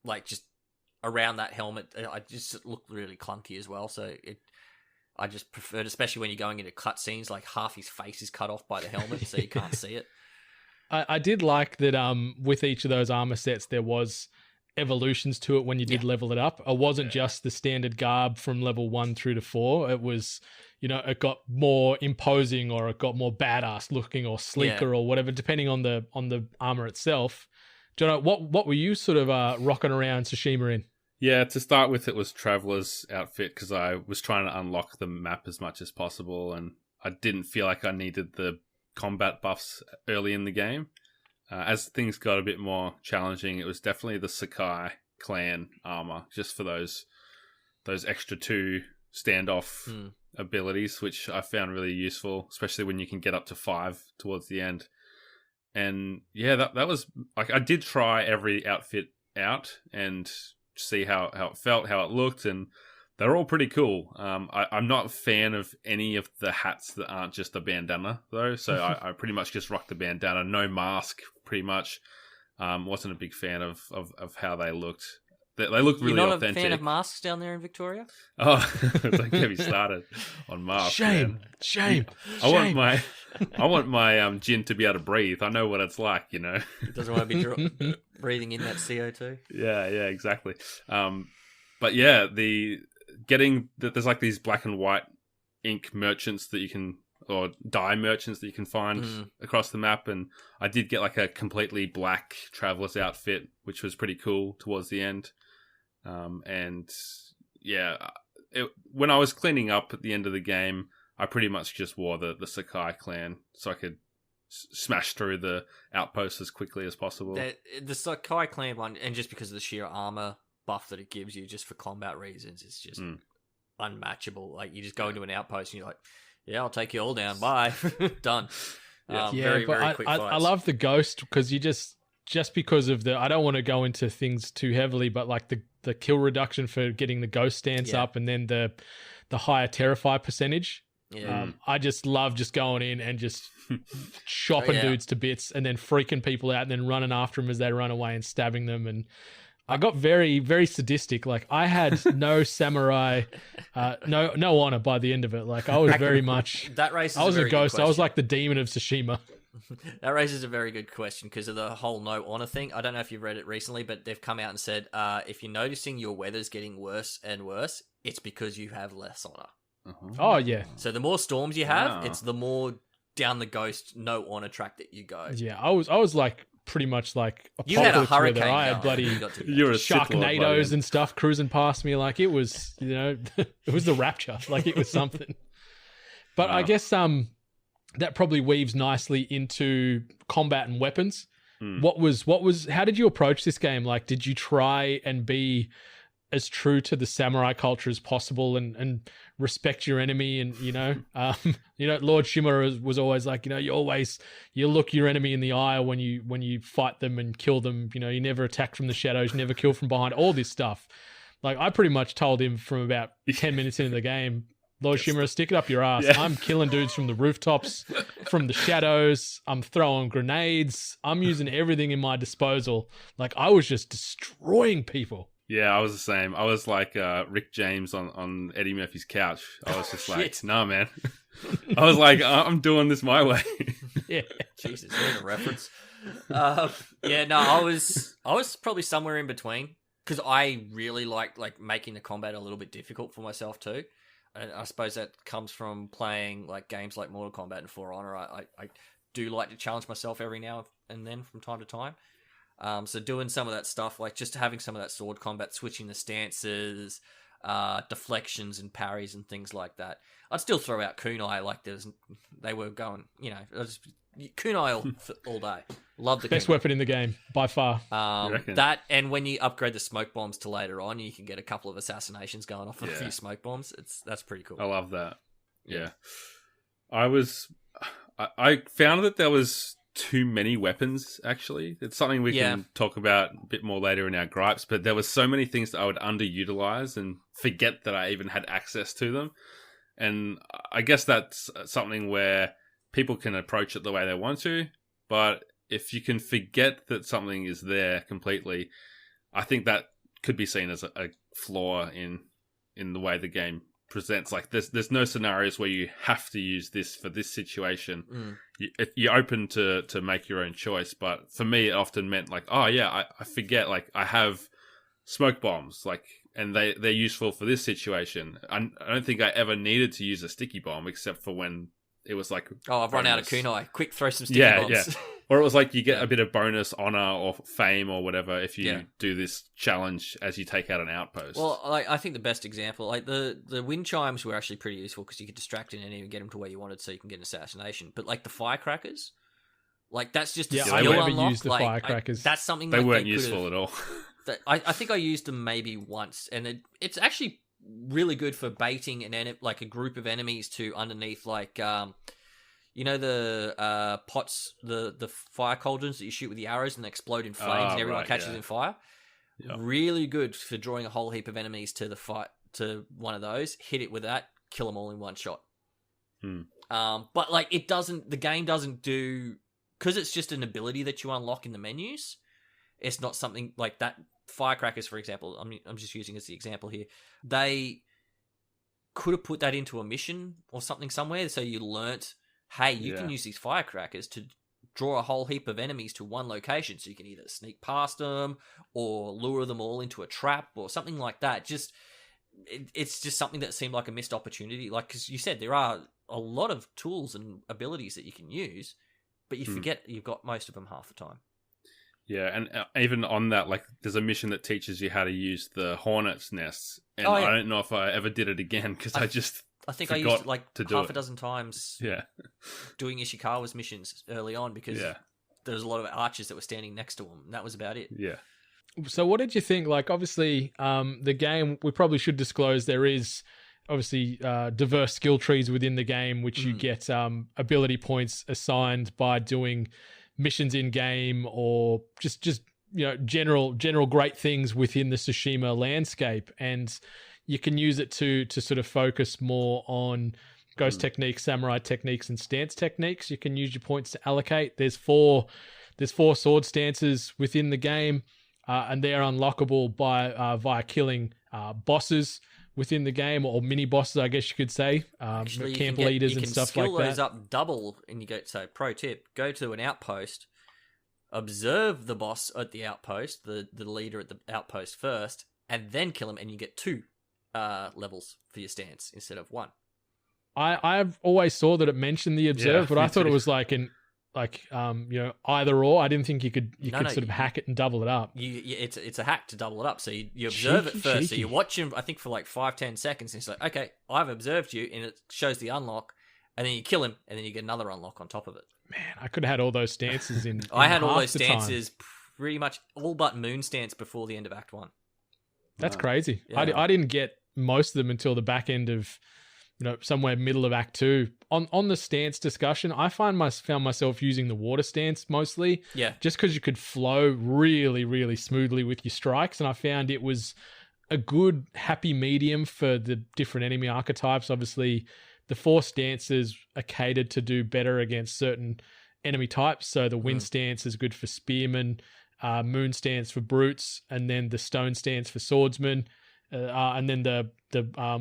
like just around that helmet. I just looked really clunky as well. So I just preferred, especially when you're going into cutscenes, like half his face is cut off by the helmet, so you can't see it. I did like that with each of those armor sets, there was evolutions to it when you did level it up. It wasn't just the standard garb from level 1 through to 4. It was, it got more imposing, or it got more badass looking, or sleeker, or whatever, depending on the armor itself. Jono, what were you sort of rocking around Tsushima in? Yeah, to start with, it was Traveler's outfit because I was trying to unlock the map as much as possible, and I didn't feel like I needed the combat buffs early in the game. As things got a bit more challenging, it was definitely the Sakai clan armor, just for those extra 2 standoff abilities, which I found really useful, especially when you can get up to 5 towards the end. And yeah, that was like, I did try every outfit out and see how it felt, how it looked, and they're all pretty cool. I'm not a fan of any of the hats that aren't just a bandana, though, so I pretty much just rocked the bandana, no mask, pretty much. Wasn't a big fan of how they looked. They look really authentic. You're not a fan of masks down there in Victoria? Oh, don't get me started on masks. Shame. I want my Jin to be able to breathe. I know what it's like, It doesn't want to be breathing in that CO2. Yeah, exactly. But yeah, there's like these black and white ink merchants that you can, or dye merchants that you can find across the map, and I did get like a completely black Traveler's outfit, which was pretty cool towards the end. And yeah, when I was cleaning up at the end of the game, I pretty much just wore the Sakai clan so I could smash through the outposts as quickly as possible. The Sakai clan one, and just because of the sheer armor buff that it gives you just for combat reasons, it's just unmatchable. Like, you just go into an outpost and you're like, yeah, I'll take you all down. Bye. Done. Very, very quick fights. I love the ghost because you just because of I don't want to go into things too heavily, but like the kill reduction for getting the ghost stance up, and then the higher terrify percentage. Yeah. I just love just going in and just chopping dudes to bits, and then freaking people out, and then running after them as they run away and stabbing them. And I got very, very sadistic. Like, I had no samurai, no honor by the end of it. Like, I was very much. That raises I was a ghost. I was like the demon of Tsushima. That raises a very good question because of the whole no honor thing. I don't know if you've read it recently, but they've come out and said, if you're noticing your weather's getting worse and worse, it's because you have less honor. Oh, yeah. So the more storms you have, it's the more down the ghost no honor track that you go. Yeah, I was like pretty much like you had a hurricane. I had bloody Sharknadoes and stuff cruising past me. Like, it was, it was the rapture. Like, it was something. But I guess that probably weaves nicely into combat and weapons. How did you approach this game? Like, did you try and be as true to the samurai culture as possible and respect your enemy? And, Lord Shimura was always like, you look your enemy in the eye when you fight them and kill them. You never attack from the shadows, you never kill from behind, all this stuff. Like, I pretty much told him from about 10 minutes into the game, Lord Shimura, stick it up your ass. Yeah. I'm killing dudes from the rooftops, from the shadows. I'm throwing grenades. I'm using everything in my disposal. Like, I was just destroying people. Yeah, I was the same. I was like Rick James on Eddie Murphy's couch. I was just like, nah, man. I was like, I'm doing this my way. Yeah. Jesus, there's a reference. Yeah, no, I was probably somewhere in between because I really like making the combat a little bit difficult for myself too. And I suppose that comes from playing like games like Mortal Kombat and For Honor. I do like to challenge myself every now and then from time to time. So doing some of that stuff, like just having some of that sword combat, switching the stances, deflections and parries and things like that. I'd still throw out kunai like they were going, kunai all day. Love the best kunai. weapon in the game by far. That, and when you upgrade the smoke bombs to later on, you can get a couple of assassinations going off of a few smoke bombs. That's pretty cool. I love that. Yeah. I found that there was too many weapons, actually. It's something we can talk about a bit more later in our gripes, but there was so many things that I would underutilize and forget that I even had access to them. And I guess that's something where people can approach it the way they want to, but if you can forget that something is there completely, I think that could be seen as a flaw in the way the game presents. Like there's no scenarios where you have to use this for this situation. You're open to make your own choice, but for me it often meant like, oh yeah, I forget, like I have smoke bombs, like, and they're useful for this situation. I don't think I ever needed to use a sticky bomb except for when it was like, oh, I've run out of kunai, quick throw some sticky bombs. Yeah. Or it was like you get a bit of bonus honor or fame or whatever if you do this challenge as you take out an outpost. Well, I think the best example, like the wind chimes were actually pretty useful because you could distract an enemy and get them to where you wanted so you can get an assassination. But like the firecrackers, like that's just a skill I never unlock. used the firecrackers. That's something they weren't useful at all. I think I used them maybe once, and it's actually really good for baiting like a group of enemies to underneath like the pots, the fire cauldrons that you shoot with the arrows and they explode in flames and everyone catches in fire. Yep. Really good for drawing a whole heap of enemies to the fight, to one of those. Hit it with that, kill them all in one shot. But like the game doesn't do, because it's just an ability that you unlock in the menus. It's not something like that. Firecrackers, for example, I'm just using as the example here. They could have put that into a mission or something somewhere, so you learnt, hey, you can use these firecrackers to draw a whole heap of enemies to one location, so you can either sneak past them or lure them all into a trap or something like that. It's just something that seemed like a missed opportunity. Like, because you said there are a lot of tools and abilities that you can use, but you forget you've got most of them half the time. Yeah, and even on that, like, there's a mission that teaches you how to use the hornet's nests, and I don't know if I ever did it again because I think I used it like half a dozen times. Yeah, doing Ishikawa's missions early on because there was a lot of archers that were standing next to him, and that was about it. Yeah. So, what did you think? Like, obviously, the game, we probably should disclose there is obviously diverse skill trees within the game, which you get ability points assigned by doing missions in game or just general great things within the Tsushima landscape, and you can use it to sort of focus more on ghost techniques, samurai techniques, and stance techniques. You can use your points to allocate. There's four sword stances within the game, and they're unlockable via killing bosses within the game, or mini bosses, I guess you could say. Actually, camp leaders and stuff like that. You can skill those up double, and you go. So, pro tip: go to an outpost, observe the boss at the outpost, the leader at the outpost first, and then kill him, and you get 2 levels for your stance instead of 1. I've always saw that it mentioned the observe, but I thought it was like either or. I didn't think you could sort of hack it and double it up. It's a hack to double it up. So you observe it first. So you watch him, I think, for like 5-10 seconds, and it's like, okay, I've observed you, and it shows the unlock, and then you kill him, and then you get another unlock on top of it. Man, I could have had all those stances in. I had all those stances pretty much all but moon stance before the end of Act 1. That's crazy. Yeah. I didn't get most of them until the back end of, somewhere middle of Act 2. On the stance discussion, I found myself using the water stance mostly. Yeah. Just because you could flow really, really smoothly with your strikes, and I found it was a good happy medium for the different enemy archetypes. Obviously, the 4 stances are catered to do better against certain enemy types. So the wind stance is good for spearmen, moon stance for brutes, and then the stone stance for swordsmen, and then the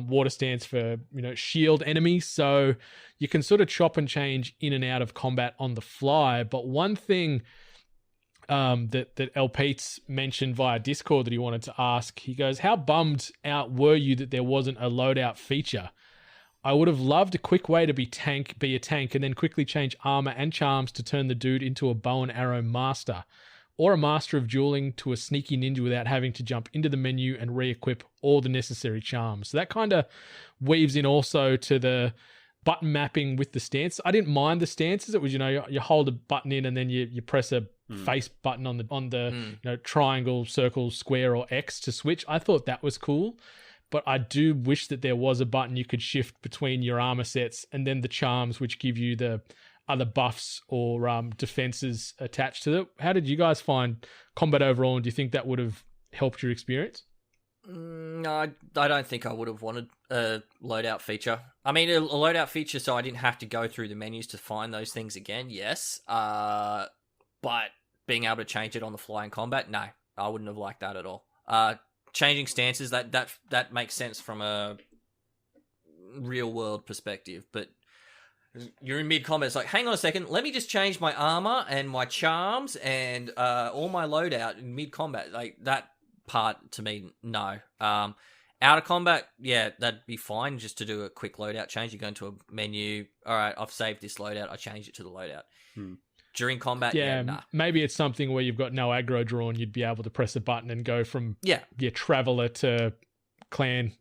water stance for shield enemies. So you can sort of chop and change in and out of combat on the fly. But one thing that El Pete's mentioned via Discord that he wanted to ask. He goes, how bummed out were you that there wasn't a loadout feature? I would have loved a quick way to be a tank and then quickly change armor and charms to turn the dude into a bow and arrow master, or a master of dueling to a sneaky ninja without having to jump into the menu and re-equip all the necessary charms. So that kind of weaves in also to the button mapping with the stance. I didn't mind the stances. It was, you hold a button in and then you press a face button on the triangle, circle, square, or X to switch. I thought that was cool. But I do wish that there was a button you could shift between your armor sets and then the charms, which give you the other buffs or defenses attached to it. How did you guys find combat overall, and do you think that would have helped your experience? No, I don't think I would have wanted a loadout feature. I mean, a loadout feature so I didn't have to go through the menus to find those things again, yes. But being able to change it on the fly in combat, no, I wouldn't have liked that at all. Changing stances, that makes sense from a real world perspective, but you're in mid combat, it's like, hang on a second, let me just change my armor and my charms and all my loadout in mid combat. Like, that part to me, no. Out of combat, yeah, that'd be fine just to do a quick loadout change. You go into a menu, all right, I've saved this loadout, I change it to the loadout. During combat, nah. Maybe it's something where you've got no aggro drawn, you'd be able to press a button and go from your traveler to clan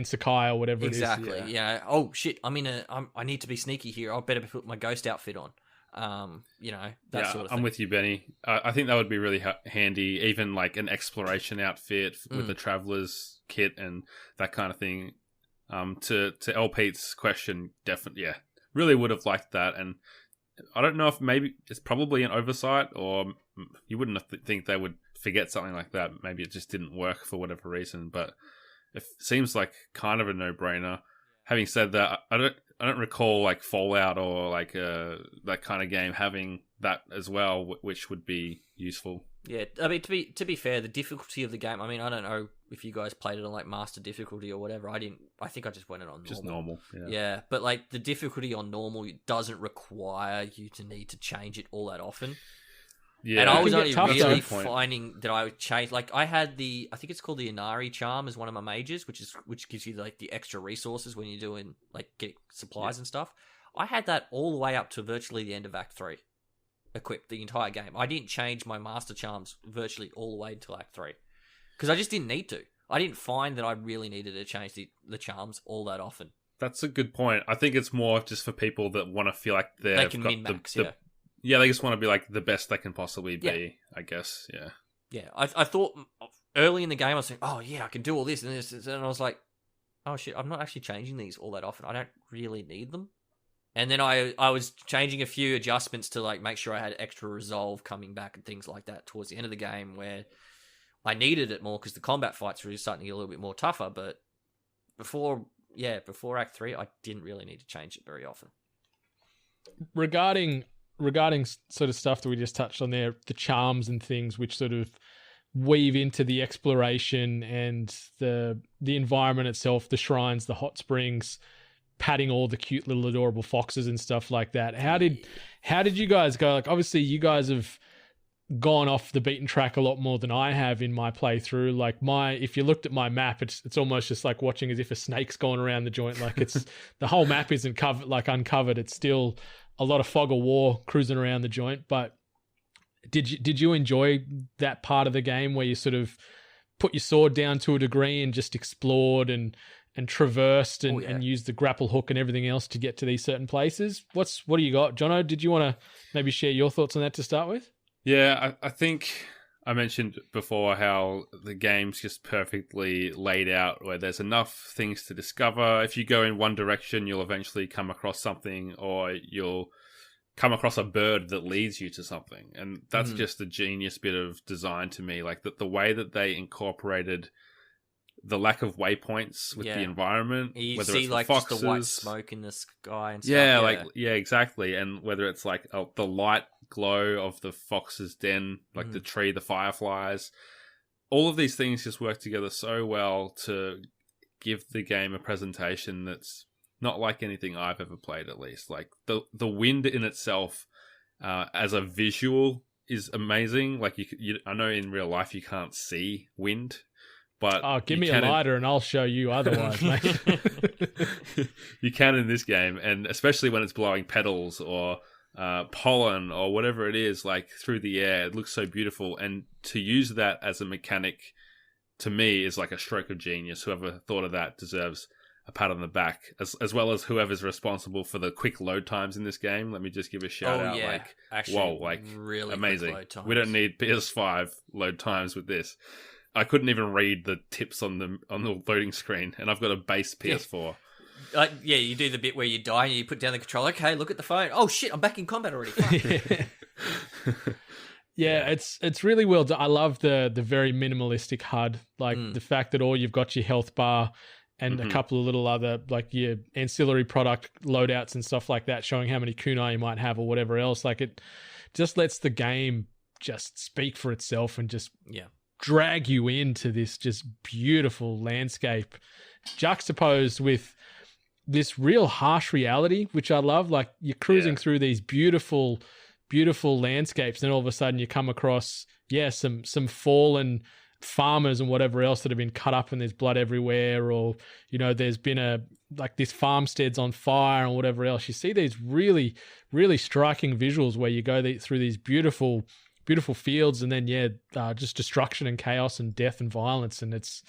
Sakai or whatever exactly. it is. Yeah. Oh shit, I need to be sneaky here. I better put my ghost outfit on. That sort of thing. I'm with you, Benny. I think that would be really handy, even like an exploration outfit with the traveler's kit and that kind of thing. To El Pete's question, definitely, really would have liked that. And I don't know if maybe it's probably an oversight, or you wouldn't think they would forget something like that. Maybe it just didn't work for whatever reason, but it seems like kind of a no-brainer. Having said that, I don't recall like Fallout or like that kind of game having that as well, which would be useful. Yeah, I mean, to be fair, the difficulty of the game, I mean, I don't know if you guys played it on like master difficulty or whatever. I didn't. I think I just went it on normal. Just normal. Yeah, but like the difficulty on normal doesn't require you to need to change it all that often. Yeah, and I was only really finding that I would change. Like I had I think it's called the Inari charm as one of my mages, which gives you like the extra resources when you're doing like get supplies and stuff. I had that all the way up to virtually the end of Act 3. Equipped the entire game. I didn't change my master charms virtually all the way until Act 3 because I just didn't need to. I didn't find that I really needed to change the charms all that often. That's a good point. I think it's more just for people that want to feel like they can min-max. Yeah, they just want to be like the best they can possibly be. I guess. Yeah. I thought early in the game I was like, oh yeah, I can do all this and this, and I was like, oh shit, I'm not actually changing these all that often. I don't really need them. And then I was changing a few adjustments to like make sure I had extra resolve coming back and things like that towards the end of the game where I needed it more because the combat fights were starting to get a little bit more tougher. But before Act 3, I didn't really need to change it very often. Regarding sort of stuff that we just touched on there, the charms and things which sort of weave into the exploration and the environment itself, the shrines, the hot springs, patting all the cute little adorable foxes and stuff like that. How did you guys go? Like, obviously you guys have gone off the beaten track a lot more than I have in my playthrough. Like if you looked at my map, it's almost just like watching as if a snake's gone around the joint. Like it's the whole map isn't uncovered. It's still a lot of fog of war cruising around the joint. But did you enjoy that part of the game where you sort of put your sword down to a degree and just explored and traversed and used the grapple hook and everything else to get to these certain places? What do you got? Jono, did you want to maybe share your thoughts on that to start with? Yeah, I think I mentioned before how the game's just perfectly laid out where there's enough things to discover. If you go in one direction, you'll eventually come across something, or you'll come across a bird that leads you to something. And that's just a genius bit of design to me. Like the way that they incorporated the lack of waypoints with the environment. You whether see it's like foxes, just the white smoke in the sky and stuff. Exactly. And whether it's like the light glow of the fox's den, like the tree, the fireflies, all of these things just work together so well to give the game a presentation that's not like anything I've ever played, at least. Like the wind in itself, as a visual, is amazing. Like I know in real life you can't see wind, but give me a lighter and I'll show you otherwise, mate. You can in this game, and especially when it's blowing petals or pollen or whatever it is, like through the air, it looks so beautiful. And to use that as a mechanic, to me, is like a stroke of genius. Whoever thought of that deserves a pat on the back, as well as whoever's responsible for the quick load times in this game. Let me just give a shout out. Yeah. Like, actually, whoa, like really amazing. Load times. We don't need PS5 load times with this. I couldn't even read the tips on the loading screen, and I've got a base PS4. Yeah, you do the bit where you die and you put down the controller. Okay, look at the phone. Oh shit, I'm back in combat already. Yeah, it's really well done. I love the very minimalistic HUD, like the fact that all you've got your health bar and a couple of little other, like your ancillary product loadouts and stuff like that, showing how many kunai you might have or whatever else. Like, it just lets the game just speak for itself and just drag you into this just beautiful landscape, juxtaposed with this real harsh reality, which I love. Like, you're cruising through these beautiful landscapes, and all of a sudden you come across some fallen farmers and whatever else that have been cut up and there's blood everywhere, or there's been this farmstead's on fire and whatever else. You see these really, really striking visuals where you go through these beautiful fields, and then just destruction and chaos and death and violence, and it's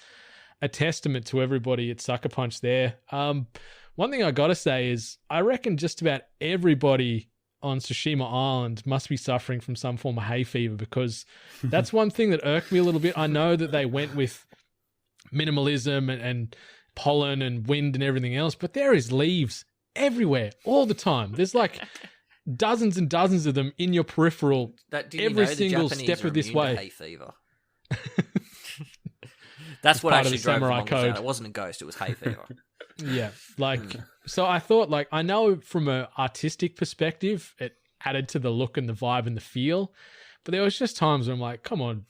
a testament to everybody at Sucker Punch there. One thing I gotta say is I reckon just about everybody on Tsushima Island must be suffering from some form of hay fever, because that's one thing that irked me a little bit. I know that they went with minimalism and pollen and wind and everything else, but there is leaves everywhere all the time. There's like dozens and dozens of them in your peripheral every single step of this way. Hay fever. That's what actually drove the mongoose code. Out. It wasn't a ghost, it was hay fever. Yeah, so I thought, I know from an artistic perspective, it added to the look and the vibe and the feel, but there was just times where I'm like, come on,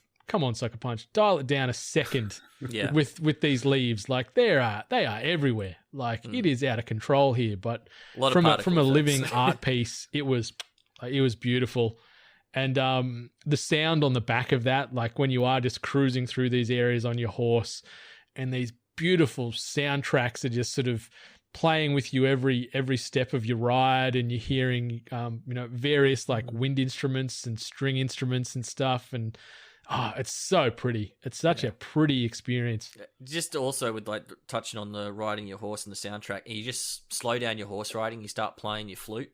Sucker Punch, dial it down a second. with these leaves. Like, they are everywhere. Like, it is out of control here, but from a living art piece, it was beautiful. And the sound on the back of that, like when you are just cruising through these areas on your horse, and these beautiful soundtracks are just sort of playing with you every step of your ride, and you're hearing various like wind instruments and string instruments and stuff, and it's so pretty. It's such a pretty experience. Just also with like touching on the riding your horse and the soundtrack, you just slow down your horse riding, you start playing your flute.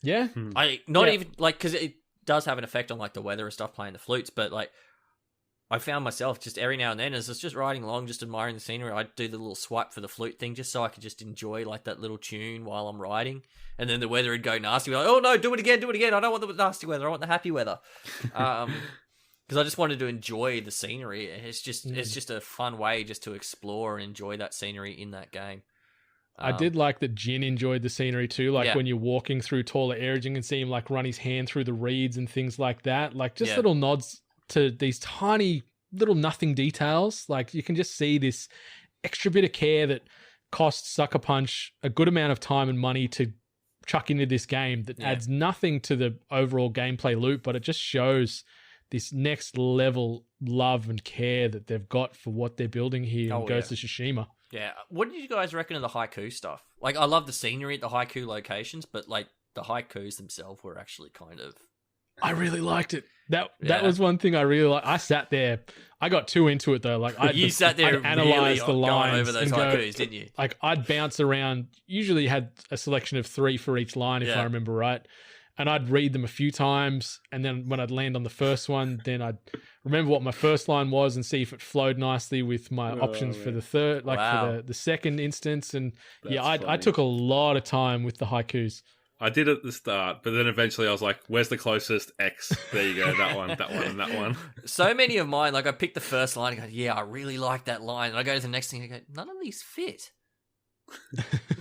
Yeah. Even like, because it does have an effect on like the weather and stuff, playing the flutes, but like I found myself just every now and then, as I was just riding along, just admiring the scenery, I'd do the little swipe for the flute thing just so I could just enjoy like that little tune while I'm riding. And then the weather would go nasty. We're like, oh no, do it again. I don't want the nasty weather. I want the happy weather. Because I just wanted to enjoy the scenery. It's just a fun way just to explore and enjoy that scenery in that game. I did like that Jin enjoyed the scenery too. Like when you're walking through taller areas, you can see him like run his hand through the reeds and things like that. Like just little nods to these tiny little nothing details. Like you can just see this extra bit of care that costs Sucker Punch a good amount of time and money to chuck into this game that adds nothing to the overall gameplay loop, but it just shows this next level love and care that they've got for what they're building here in Ghost of Tsushima. Yeah. What did you guys reckon of the haiku stuff? Like, I love the scenery at the haiku locations, but like the haikus themselves were actually kind of... I really liked it. That was one thing I really liked. I sat there. I got too into it though. Like you sat there I'd analyze really the lines over those haikus, didn't you? Like I'd bounce around. Usually had a selection of 3 for each line, if I remember right. And I'd read them a few times, and then when I'd land on the first one, then I'd remember what my first line was and see if it flowed nicely with my options for the third, for the second instance. And I took a lot of time with the haikus. I did at the start, but then eventually I was like, where's the closest X? There you go, that one, and that one. So many of mine, like I picked the first line, I go, I really like that line. And I go to the next thing, and I go, none of these fit.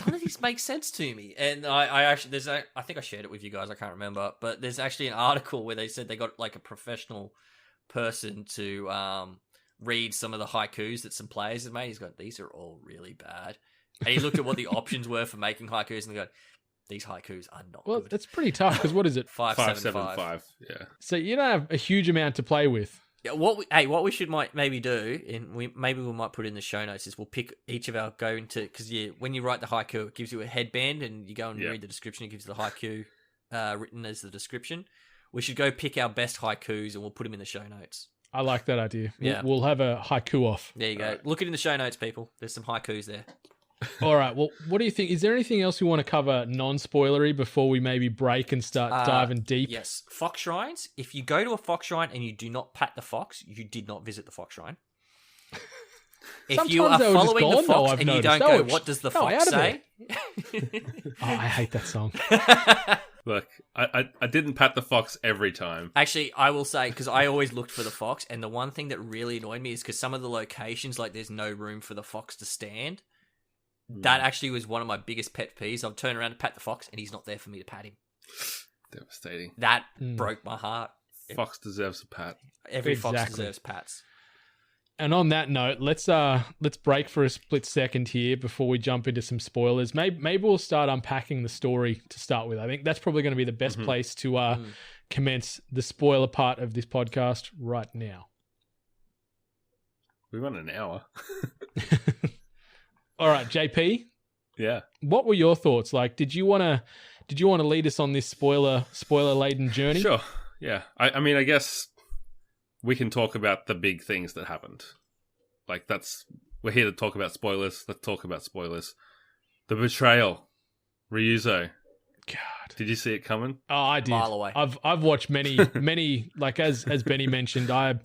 None of these make sense to me. And I actually, I think I shared it with you guys, I can't remember, but there's actually an article where they said they got like a professional person to read some of the haikus that some players have made. He's got, these are all really bad. And he looked at what the options were for making haikus and he go, these haikus are not Well, good. that's pretty tough because what is it? 575. Yeah. So you don't have a huge amount to play with. Yeah, what we should maybe do, and we might put it in the show notes, is we'll pick each of our because when you write the haiku, it gives you a headband, and you go and read the description, it gives you the haiku written as the description. We should go pick our best haikus, and we'll put them in the show notes. I like that idea. Yeah. We'll have a haiku off. There you go. Right. Look it in the show notes, people. There's some haikus there. All right. Well, what do you think? Is there anything else we want to cover non-spoilery before we maybe break and start diving deep? Yes. Fox shrines. If you go to a fox shrine and you do not pat the fox, you did not visit the fox shrine. If you are following the fox and you don't go, what does the fox say? I hate that song. Look, I didn't pat the fox every time. Actually, I will say, because I always looked for the fox, and the one thing that really annoyed me is because some of the locations, like there's no room for the fox to stand. That actually was one of my biggest pet peeves. I'll turn around to pat the fox, and he's not there for me to pat him. Devastating. That broke my heart. Fox deserves a pat. Every fox deserves pats. And on that note, let's break for a split second here before we jump into some spoilers. Maybe we'll start unpacking the story to start with. I think that's probably going to be the best place to commence the spoiler part of this podcast right now. We've got an hour. All right, JP. Yeah. What were your thoughts? Like, did you want to lead us on this spoiler laden journey? Sure. Yeah. I mean, I guess we can talk about the big things that happened. Like we're here to talk about spoilers. Let's talk about spoilers. The betrayal, Ryuzo. God, did you see it coming? Oh, I did. Mile away. I've watched many. Like as Benny mentioned, I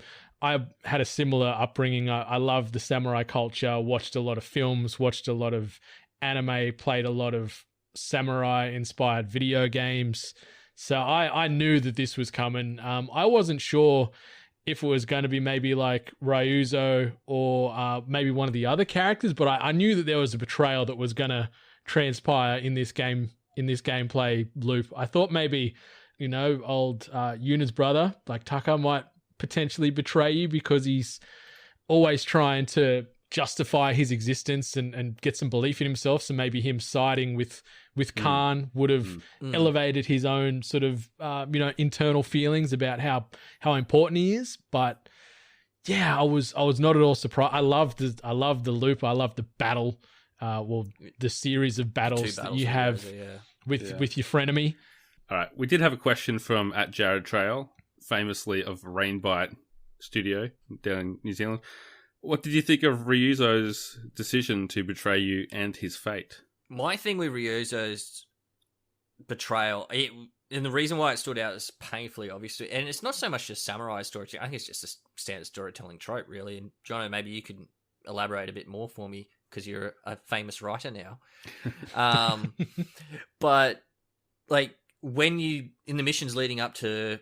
had a similar upbringing. I loved the samurai culture, watched a lot of films, watched a lot of anime, played a lot of samurai-inspired video games. So I knew that this was coming. I wasn't sure if it was going to be maybe like Ryuzo or maybe one of the other characters, but I knew that there was a betrayal that was going to transpire in this gameplay loop. I thought maybe, old Yuna's brother, like Taka, might potentially betray you because he's always trying to justify his existence and get some belief in himself. So maybe him siding with Khan would have elevated his own sort of internal feelings about how important he is. But yeah, I was not at all surprised. I loved the loop. I loved the battle. The series of battles that you have with your frenemy. All right, we did have a question from @JaredTrail, famously of Rainbite Studio down in New Zealand. What did you think of Ryuzo's decision to betray you and his fate? My thing with Ryuzo's betrayal, and the reason why it stood out is painfully obvious, and it's not so much just samurai storytelling. I think it's just a standard storytelling trope, really. And Jono, maybe you could elaborate a bit more for me because you're a famous writer now. But like when you in the missions leading up to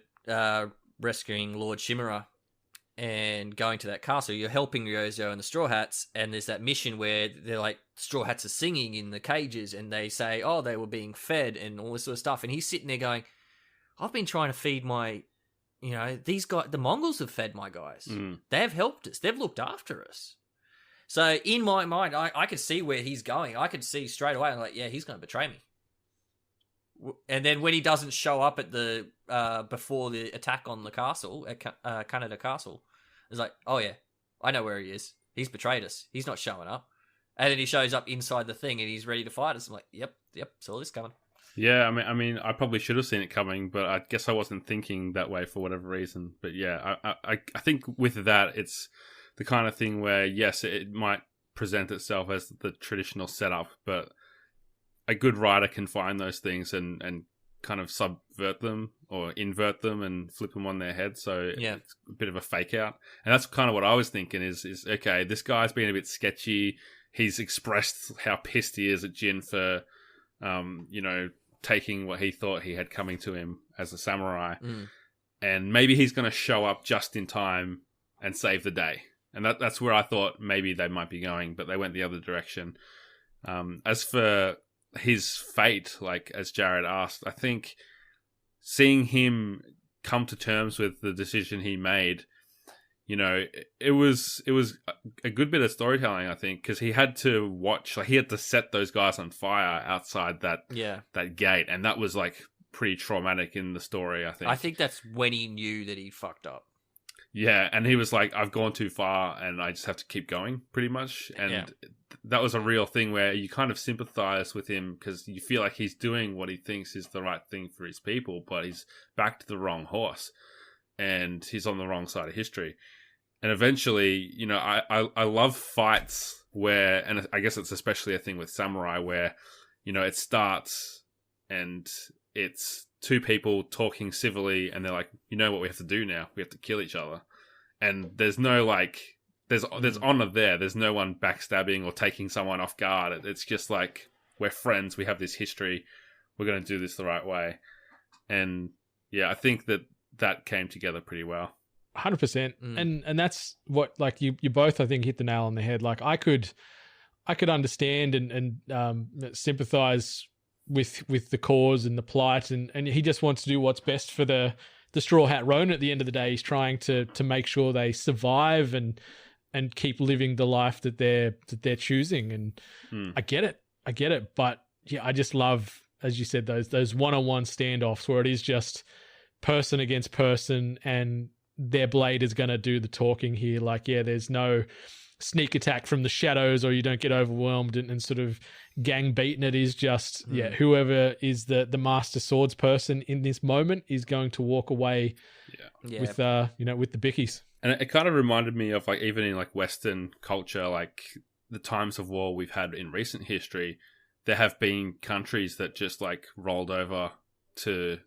rescuing Lord Shimura and going to that castle, you're helping Ryuzo and the Straw Hats, and there's that mission where they're like, Straw Hats are singing in the cages, and they say, oh, they were being fed and all this sort of stuff, and he's sitting there going, I've been trying to feed my, these guys, the Mongols have fed my guys. They've helped us. They've looked after us. So in my mind, I could see where he's going. I could see straight away, I'm like, yeah, he's going to betray me. And then when he doesn't show up at the before the attack on the castle at Canada Castle, it's like, oh yeah, I know where he is. He's betrayed us. He's not showing up. And then he shows up inside the thing and he's ready to fight us. I'm like, yep, saw this coming. Yeah, I mean, I probably should have seen it coming, but I guess I wasn't thinking that way for whatever reason. But yeah, I think with that, it's the kind of thing where yes, it might present itself as the traditional setup, but a good writer can find those things and kind of subvert them or invert them and flip them on their head. So it's a bit of a fake out. And that's kind of what I was thinking is okay, this guy's been a bit sketchy. He's expressed how pissed he is at Jin for, taking what he thought he had coming to him as a samurai. And maybe he's going to show up just in time and save the day. And that's where I thought maybe they might be going, but they went the other direction. As for his fate, like as Jared asked, I think seeing him come to terms with the decision he made, you know, it was a good bit of storytelling, I think, because he had to watch, like, he had to set those guys on fire outside that gate, and that was like pretty traumatic in the story, I think. I think that's when he knew that he fucked up. Yeah, and he was like, I've gone too far and I just have to keep going, pretty much. And that was a real thing where you kind of sympathize with him because you feel like he's doing what he thinks is the right thing for his people, but he's backed the wrong horse and he's on the wrong side of history. And eventually, you know, I love fights where, and I guess it's especially a thing with samurai where, you know, it starts and it's two people talking civilly and they're like, you know what we have to do now? We have to kill each other. And there's no like, there's honor there. There's no one backstabbing or taking someone off guard. It's just like, we're friends. We have this history. We're going to do this the right way. And yeah, I think that came together pretty well. 100%. And that's what, like, you both, I think, hit the nail on the head. Like, I could understand and sympathize with the cause and the plight, and he just wants to do what's best for the Straw Hat Ronin. At the end of the day, he's trying to make sure they survive and keep living the life that they're choosing. And I get it. But yeah, I just love, as you said, those one-on-one standoffs where it is just person against person and their blade is going to do the talking here. Like, yeah, there's no sneak attack from the shadows or you don't get overwhelmed and sort of gang beaten. It is just, whoever is the master swords person in this moment is going to walk away with the bickies. And it kind of reminded me of, like, even in like Western culture, like the times of war we've had in recent history, there have been countries that just like rolled over to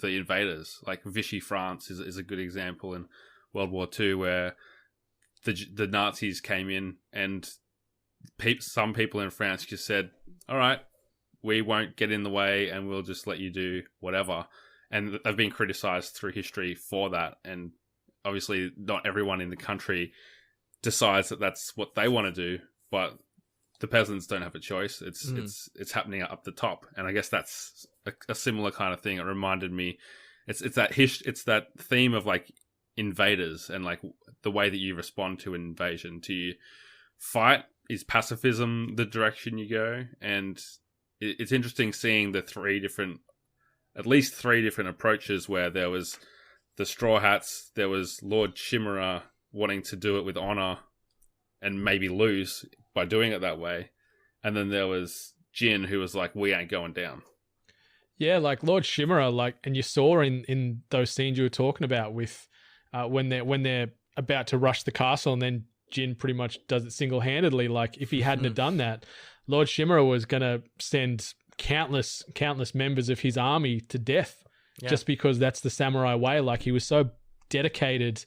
the invaders. Like Vichy France is a good example in World War II, where the Nazis came in and some people in France just said, all right, we won't get in the way and we'll just let you do whatever. And they've been criticized through history for that. And obviously not everyone in the country decides that that's what they want to do, but the peasants don't have a choice. It's happening up the top. And I guess that's a similar kind of thing. It reminded me, it's that theme of like invaders and like the way that you respond to an invasion. Do you fight? Is pacifism the direction you go? And it's interesting seeing at least three different approaches, where there was the Straw Hats, there was Lord Chimera wanting to do it with honor and maybe lose by doing it that way, and then there was Jin, who was like, we ain't going down. Yeah, like Lord Chimera, like, and you saw in those scenes you were talking about with when they're about to rush the castle, and then Jin pretty much does it single-handedly. Like, if he hadn't have done that, Lord Chimera was going to send countless members of his army to death, just because that's the samurai way. Like, he was so dedicated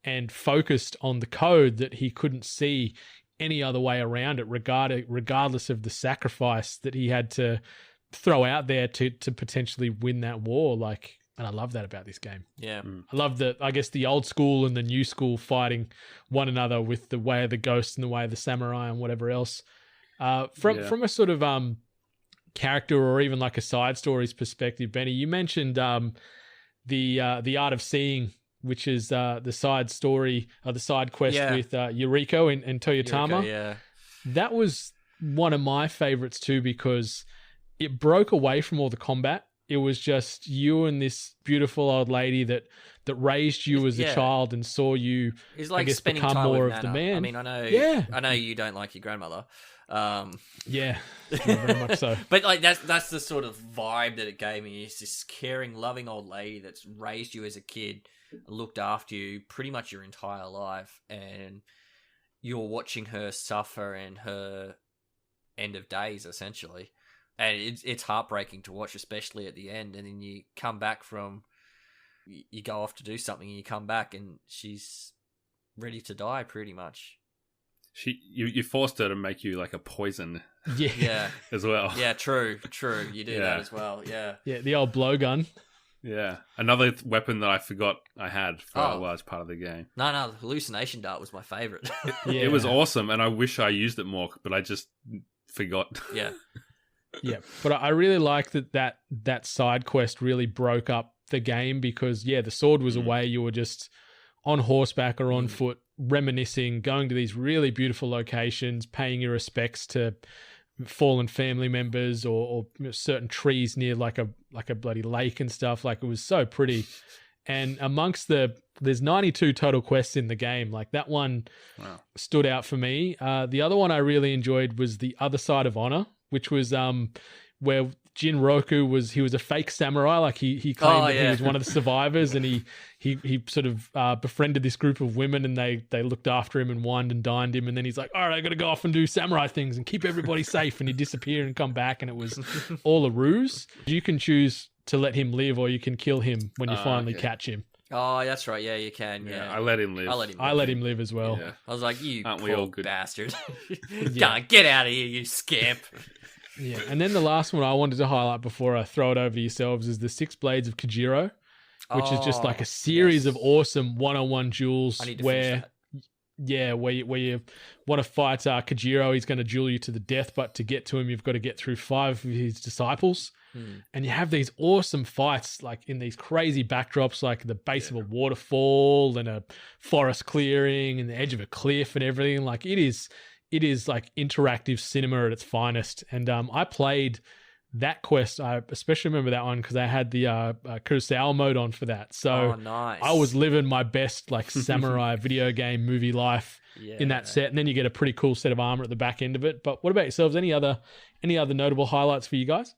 and focused on the code that he couldn't see any other way around it, regardless of the sacrifice that he had to throw out there to potentially win that war. Like, and I love that about this game. Yeah. I love the old school and the new school fighting one another with the way of the ghosts and the way of the samurai and whatever else. From a sort of character or even like a side stories perspective, Benny, you mentioned the Art of Seeing, which is the side story or the side quest with Yuriko and Toyotama. Yuriko, yeah. That was one of my favorites too, because it broke away from all the combat. It was just you and this beautiful old lady that raised you as a child and saw you, it's like, I guess, spending become time more with of Nana. the man. I mean, I know you don't like your grandmother. Yeah, very much so. But like that's the sort of vibe that it gave me. It's this caring, loving old lady that's raised you as a kid, looked after you pretty much your entire life, and you're watching her suffer in her end of days, essentially. And it's heartbreaking to watch, especially at the end. And then you come back you go off to do something, and you come back, and she's ready to die, pretty much. You forced her to make you like a poison. Yeah. As well. Yeah, true. You do that as well. Yeah. Yeah, the old blowgun. Yeah. Another weapon that I forgot I had for a large part of the game. No, the hallucination dart was my favorite. It was awesome, and I wish I used it more, but I just forgot. Yeah. Yeah, but I really like that side quest really broke up the game, because the sword was a way you were just on horseback or on foot, reminiscing, going to these really beautiful locations, paying your respects to fallen family members or certain trees near like a bloody lake and stuff. Like, it was so pretty. And amongst there's 92 total quests in the game. Like, that one stood out for me. The other one I really enjoyed was The Other Side of Honor, which was where Jin Roku was a fake samurai. Like, he claimed that he was one of the survivors, and he sort of befriended this group of women, and they looked after him and wined and dined him. And then he's like, all right, I got to go off and do samurai things and keep everybody safe. And he disappeared and come back, and it was all a ruse. You can choose to let him live, or you can kill him when you finally catch him. Oh, that's right. Yeah, you can. Yeah, I let him live. I let him live as well. Yeah. I was like, you Aren't poor we all good? bastard. Get out of here, you scamp. Yeah, and then the last one I wanted to highlight before I throw it over to yourselves is the Six Blades of Kajiro, which is just like a series of awesome one-on-one duels where you want to fight Kajiro. He's going to duel you to the death, but to get to him, you've got to get through 5 of his disciples. And you have these awesome fights, like in these crazy backdrops, like the base of a waterfall and a forest clearing and the edge of a cliff and everything. Like, it is like interactive cinema at its finest. And I played that quest. I especially remember that one because I had the Kurosawa mode on for that. So nice. I was living my best like samurai video game movie life in that set. And then you get a pretty cool set of armor at the back end of it. But what about yourselves? Any other notable highlights for you guys?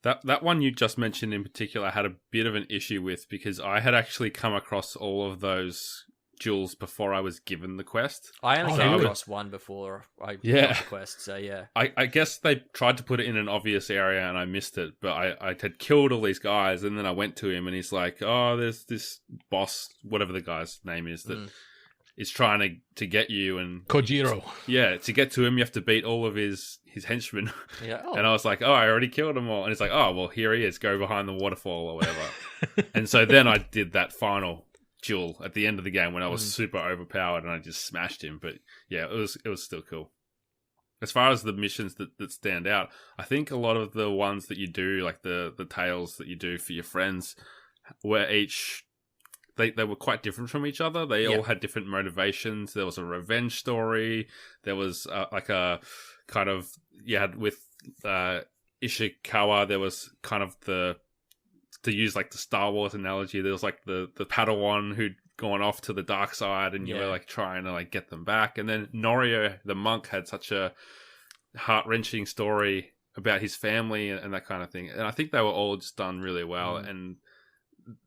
That one you just mentioned in particular, I had a bit of an issue with because I had actually come across all of those duels before I was given the quest. I only came across one before I got the quest, so yeah. I guess they tried to put it in an obvious area and I missed it, but I had killed all these guys, and then I went to him and he's like, oh, there's this boss, whatever the guy's name is, that is trying to get you. And Kojiro. Yeah, to get to him, you have to beat all of his henchmen. Yeah. And I was like, oh, I already killed them all. And he's like, oh, well, here he is. Go behind the waterfall or whatever. And so then I did that final duel at the end of the game when I was super overpowered and I just smashed him. But yeah, it was still cool. As far as the missions that stand out, I think a lot of the ones that you do, like the tales that you do for your friends, were they were quite different from each other. They all had different motivations. There was a revenge story. There was like a kind of, you had with Ishikawa, there was kind of to use like the Star Wars analogy, there was like the Padawan who'd gone off to the dark side and you were like trying to like get them back. And then Norio, the monk, had such a heart-wrenching story about his family and that kind of thing. And I think they were all just done really well. And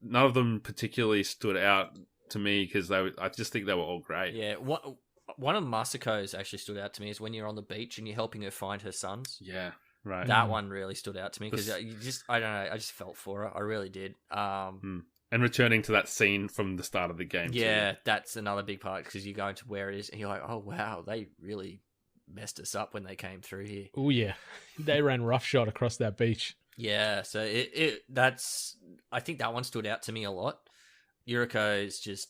none of them particularly stood out to me because I just think they were all great. Yeah, one of Masako's actually stood out to me is when you're on the beach and you're helping her find her sons. Yeah, right. That one really stood out to me because I don't know, I just felt for her. I really did. And returning to that scene from the start of the game. Yeah, that's another big part because you go into where it is and you're like, oh wow, they really messed us up when they came through here. Oh yeah, they ran roughshod across that beach. Yeah, so I think that one stood out to me a lot. Yuriko is just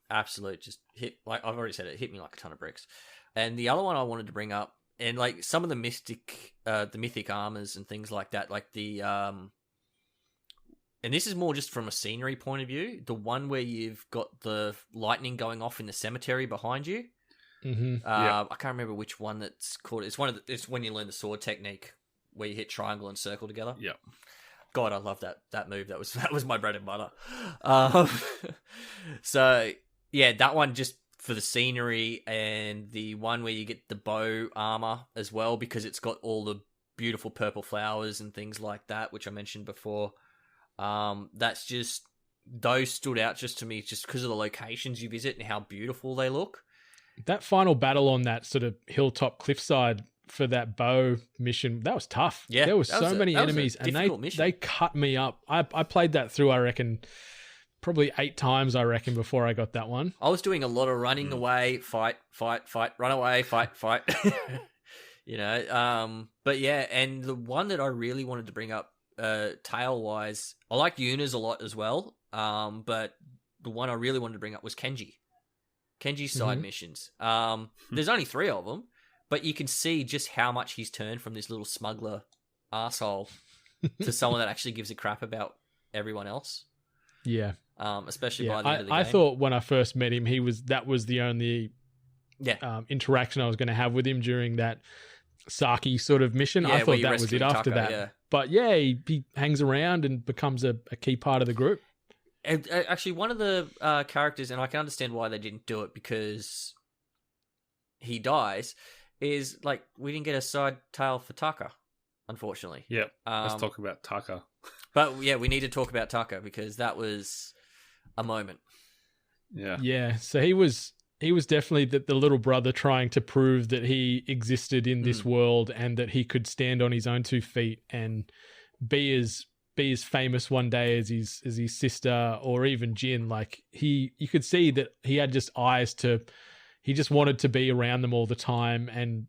absolute, just hit, like I've already said, it hit me like a ton of bricks. And the other one I wanted to bring up, and like some of the mythic armors and things like that, like the and this is more just from a scenery point of view, the one where you've got the lightning going off in the cemetery behind you. I can't remember which one that's called. It's it's when you learn the sword technique where you hit triangle and circle together. Yeah. God, I love that move. That was my bread and butter. So yeah, that one just for the scenery, and the one where you get the bow armor as well because it's got all the beautiful purple flowers and things like that, which I mentioned before. That's just, those stood out just to me just because of the locations you visit and how beautiful they look. That final battle on that sort of hilltop cliffside for that bow mission, that was tough. Yeah, there was so many enemies and they cut me up. I played that through, I reckon, probably 8 times, I reckon, before I got that one. I was doing a lot of running away, fight, run away, fight. You know, but yeah, and the one that I really wanted to bring up, tale-wise, I like Yuna's a lot as well, but the one I really wanted to bring up was Kenji's side missions. There's only 3 of them, but you can see just how much he's turned from this little smuggler arsehole to someone that actually gives a crap about everyone else. Yeah. Especially by the end of the game. I thought when I first met him, that was the only interaction I was going to have with him during that Saki sort of mission. I thought that was it after that. Yeah. But yeah, he hangs around and becomes a key part of the group. Actually, one of the characters, and I can understand why they didn't do it because he dies, is like we didn't get a side tale for Taka, unfortunately. Yep. Let's talk about Taka. But yeah, we need to talk about Taka because that was a moment. Yeah. Yeah. So he was definitely the little brother trying to prove that he existed in this world and that he could stand on his own 2 feet and be as famous one day as his sister or even Jin. Like you could see that he had just eyes he just wanted to be around them all the time and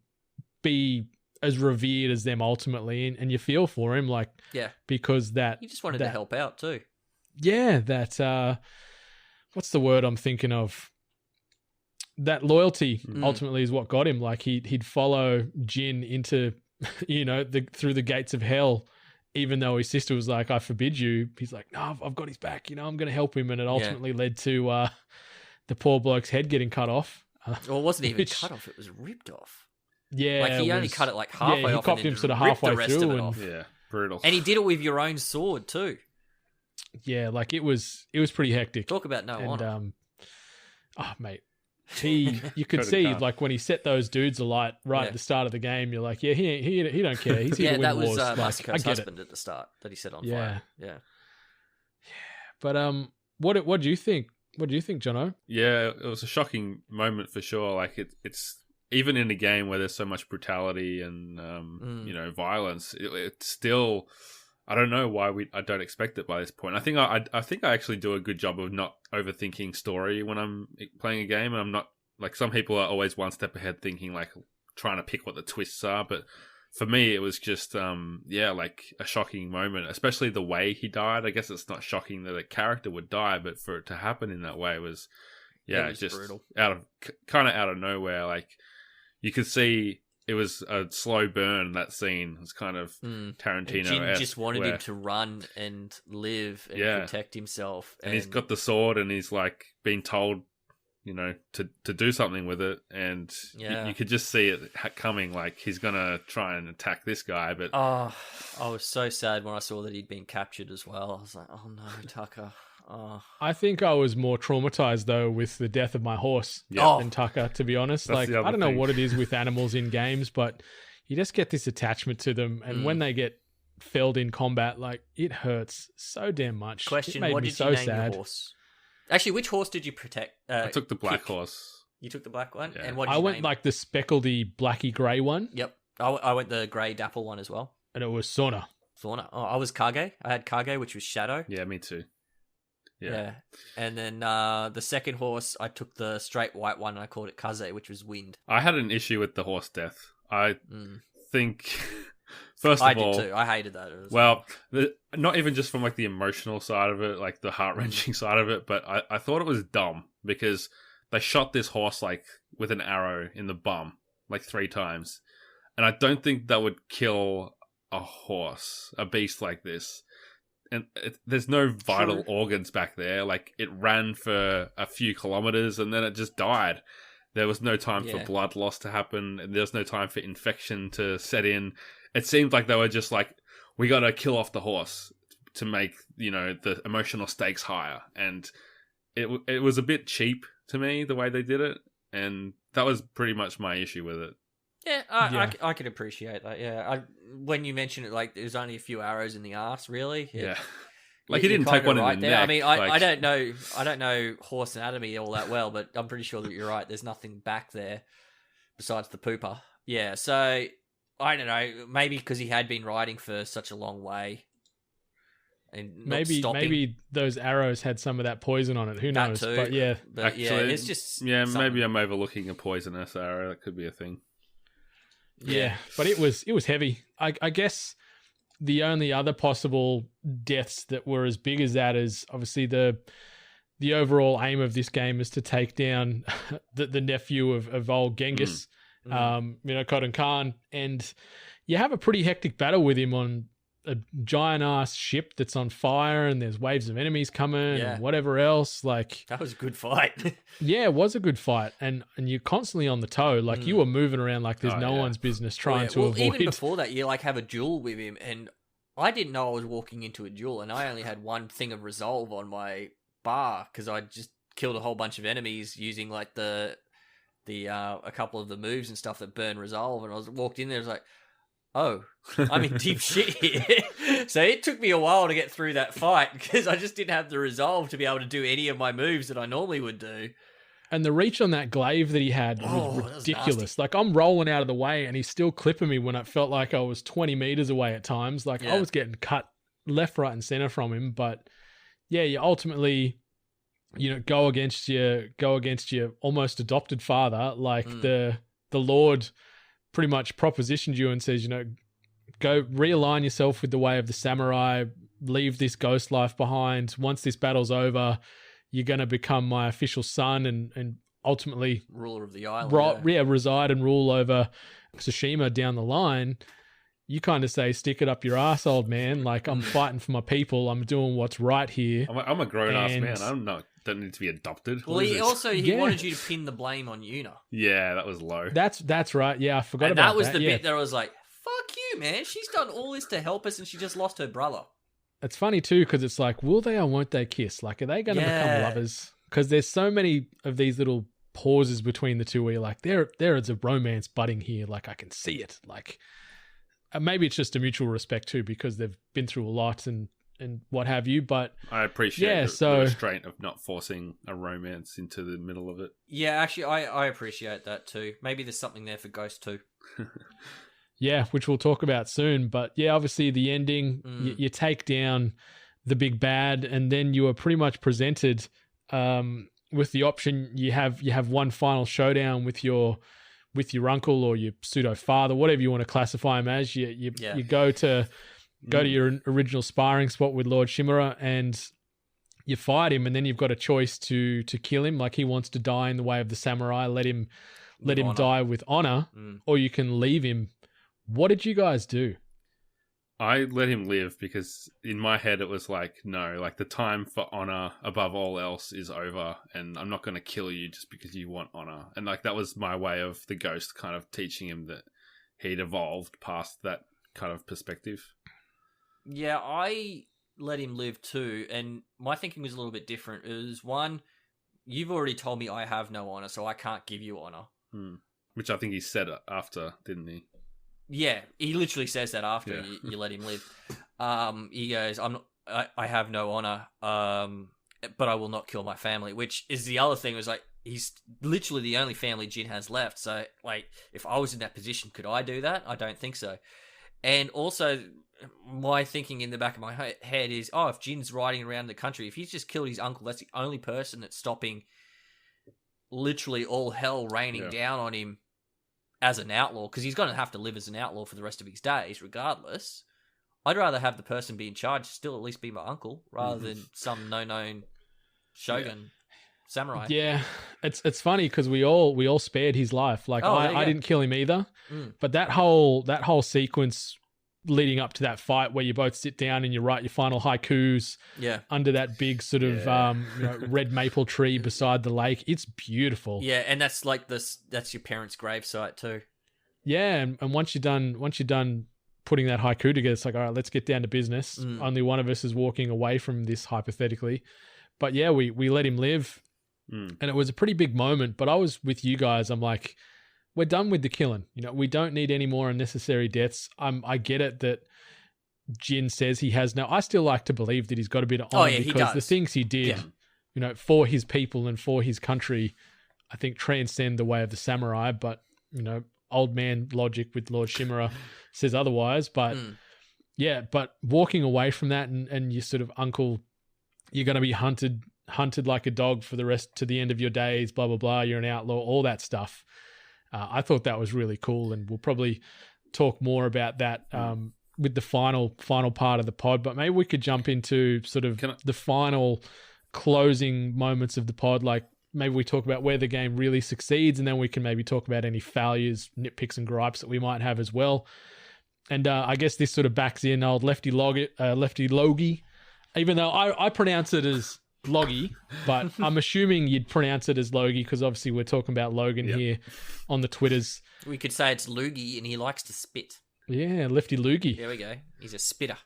be as revered as them ultimately. And you feel for him, like, because he just wanted to help out too. Yeah. That, what's the word I'm thinking of? That loyalty ultimately is what got him. Like he'd follow Jin into, through the gates of hell, even though his sister was like, I forbid you. He's like, no, I've got his back. I'm going to help him. And it ultimately led to the poor bloke's head getting cut off. Well, it wasn't even cut off. It was ripped off. Yeah. Like he only cut it like halfway off. He copped him sort of halfway through. Yeah, brutal. And he did it with your own sword too. Yeah, like it was pretty hectic. Talk about no honor. Oh, mate. You could see like when he set those dudes alight at the start of the game, you're like, yeah, he don't care. He's here to win wars. That was Masiko's husband at the start that he set on fire. Yeah. But what do you think? What do you think, Jono? Yeah, it was a shocking moment for sure. Like it's even in a game where there's so much brutality and violence, it's still. I don't know why I don't expect it by this point. I think I actually do a good job of not overthinking story when I'm playing a game, and I'm not like some people are always one step ahead, thinking like trying to pick what the twists are. But for me, it was just like a shocking moment, especially the way he died. I guess it's not shocking that a character would die, but for it to happen in that way was just brutal. out of nowhere. Like you could see. It was a slow burn. That scene was kind of Tarantino. Jin just wanted him to run and live and protect himself. And he's got the sword, and he's like being told, to do something with it. And you could just see it coming. Like he's gonna try and attack this guy. But I was so sad when I saw that he'd been captured as well. I was like, oh no, Tucker. Oh. I think I was more traumatized though with the death of my horse than Tucker, to be honest. That's like I don't know what it is with animals in games, but you just get this attachment to them, and when they get felled in combat, like it hurts so damn much. Question: it made what me did so you name sad. your horse? Actually, which horse did you protect? I took the black horse. You took the black one, Yeah. and what did you I went name? like the speckledy blacky grey one. Yep, I went the grey dapple one as well. And it was Sauna. Sauna. Oh, I was Kage. I had Kage, which was Shadow. Yeah, me too. Yeah. And then the second horse, I took the straight white one and I called it Kaze, which was Wind. I had an issue with the horse death. I think, first of all... I did too. I hated that. Well, not even just from like the emotional side of it, like the heart-wrenching side of it, but I thought it was dumb because they shot this horse like with an arrow in the bum like 3 times. And I don't think that would kill a horse, a beast like this. And there's no vital organs back there. Like, it ran for a few kilometers and then it just died. There was no time for blood loss to happen. And there was no time for infection to set in. It seemed like they were just like, we got to kill off the horse to make, the emotional stakes higher. And it was a bit cheap to me, the way they did it. And that was pretty much my issue with it. Yeah, I can appreciate that. Yeah, when you mention it, like there's only a few arrows in the arse, really. Yeah, like he didn't take one in the neck. I mean, I don't know horse anatomy all that well, but I'm pretty sure that you're right. There's nothing back there besides the pooper. Yeah, so I don't know. Maybe because he had been riding for such a long way, and maybe those arrows had some of that poison on it. Who knows? But yeah, actually, it's just something. Maybe I'm overlooking a poisonous arrow. That could be a thing. Yeah, but it was heavy. I guess the only other possible deaths that were as big as that is obviously the overall aim of this game is to take down the nephew of old Genghis, Kodan Khan, and you have a pretty hectic battle with him on a giant ass ship that's on fire and there's waves of enemies coming and whatever else. Like, that was a good fight. Yeah, it was a good fight, and you're constantly on the toe. Like you were moving around like there's no one's business, trying to avoid. Even before that, you like have a duel with him, and I didn't know I was walking into a duel, and I only had one thing of resolve on my bar because I just killed a whole bunch of enemies using like a couple of the moves and stuff that burn resolve, and I walked in there, I was like, oh, I'm in deep shit here. So it took me a while to get through that fight because I just didn't have the resolve to be able to do any of my moves that I normally would do. And the reach on that glaive that he had was ridiculous. Like, I'm rolling out of the way and he's still clipping me when it felt like I was 20 meters away at times. Like, I was getting cut left, right, and center from him. But yeah, you ultimately, go against your almost adopted father. Like the Lord pretty much propositioned you and says, go realign yourself with the way of the samurai, leave this ghost life behind. Once this battle's over, you're going to become my official son and ultimately ruler of the island. Reside and rule over Tsushima down the line. You kind of say, stick it up your ass, old man. Like, I'm fighting for my people. I'm doing what's right here. I'm a grown-ass man. Don't need to be adopted. Well, he wanted you to pin the blame on Yuna. Yeah, that was low. That's right. Yeah, I forgot about that. And that was the bit that I was like, fuck you, man. She's done all this to help us and she just lost her brother. It's funny too, because it's like, will they or won't they kiss? Like, are they going to become lovers? Because there's so many of these little pauses between the two where you're like, there is a romance budding here. Like, I can see it. Like, maybe it's just a mutual respect too, because they've been through a lot and what have you. But I appreciate the restraint of not forcing a romance into the middle of it. Yeah, actually, I appreciate that too. Maybe there's something there for Ghost too. Yeah, which we'll talk about soon. But yeah, obviously the ending, you take down the big bad, and then you are pretty much presented with the option. You have one final showdown with your uncle or your pseudo father, whatever you want to classify him as. You go to your original sparring spot with Lord Shimura and you fight him, and then you've got a choice to kill him. Like, he wants to die in the way of the samurai. Let him die with honor, or you can leave him. What did you guys do? I let him live because in my head it was like, no, like the time for honor above all else is over, and I'm not going to kill you just because you want honor. And like, that was my way of the ghost kind of teaching him that he'd evolved past that kind of perspective. Yeah, I let him live too, and my thinking was a little bit different. It was, one, you've already told me I have no honor, so I can't give you honor. Which I think he said after, didn't he? Yeah, he literally says that after you let him live. He goes, I have no honor, but I will not kill my family, which is the other thing. Was like, he's literally the only family Jin has left. So, like, if I was in that position, could I do that? I don't think so. And also, my thinking in the back of my head is, if Jin's riding around the country, if he's just killed his uncle, that's the only person that's stopping literally all hell raining down on him as an outlaw, because he's going to have to live as an outlaw for the rest of his days, regardless. I'd rather have the person be in charge still at least be my uncle, rather than some no-known shogun samurai. Yeah, it's funny because we all spared his life. Like, I didn't kill him either, but that whole sequence leading up to that fight where you both sit down and you write your final haikus under that big sort of red maple tree beside the lake. It's beautiful. Yeah, and that's like that's your parents' gravesite too. Yeah, and once you're done putting that haiku together, it's like, all right, let's get down to business. Only one of us is walking away from this, hypothetically. But yeah, we let him live. And it was a pretty big moment, but I was with you guys. I'm like, we're done with the killing. We don't need any more unnecessary deaths. I get it that Jin says he has no. I still like to believe that he's got a bit of honor because the things he did, for his people and for his country, I think transcend the way of the samurai. But old man logic with Lord Shimura says otherwise. But but walking away from that and your sort of uncle, you're going to be hunted like a dog for the rest to the end of your days. Blah blah blah. You're an outlaw. All that stuff. I thought that was really cool, and we'll probably talk more about that with the final part of the pod. But maybe we could jump into sort of the final closing moments of the pod. Like, maybe we talk about where the game really succeeds, and then we can maybe talk about any failures, nitpicks, and gripes that we might have as well. And I guess this sort of backs in old Lefty Logie, even though I pronounce it as Loggy, but I'm assuming you'd pronounce it as Logie because obviously we're talking about Logan here on the Twitters. We could say it's Loogie and he likes to spit. Yeah, Lefty Loogie. There we go. He's a spitter.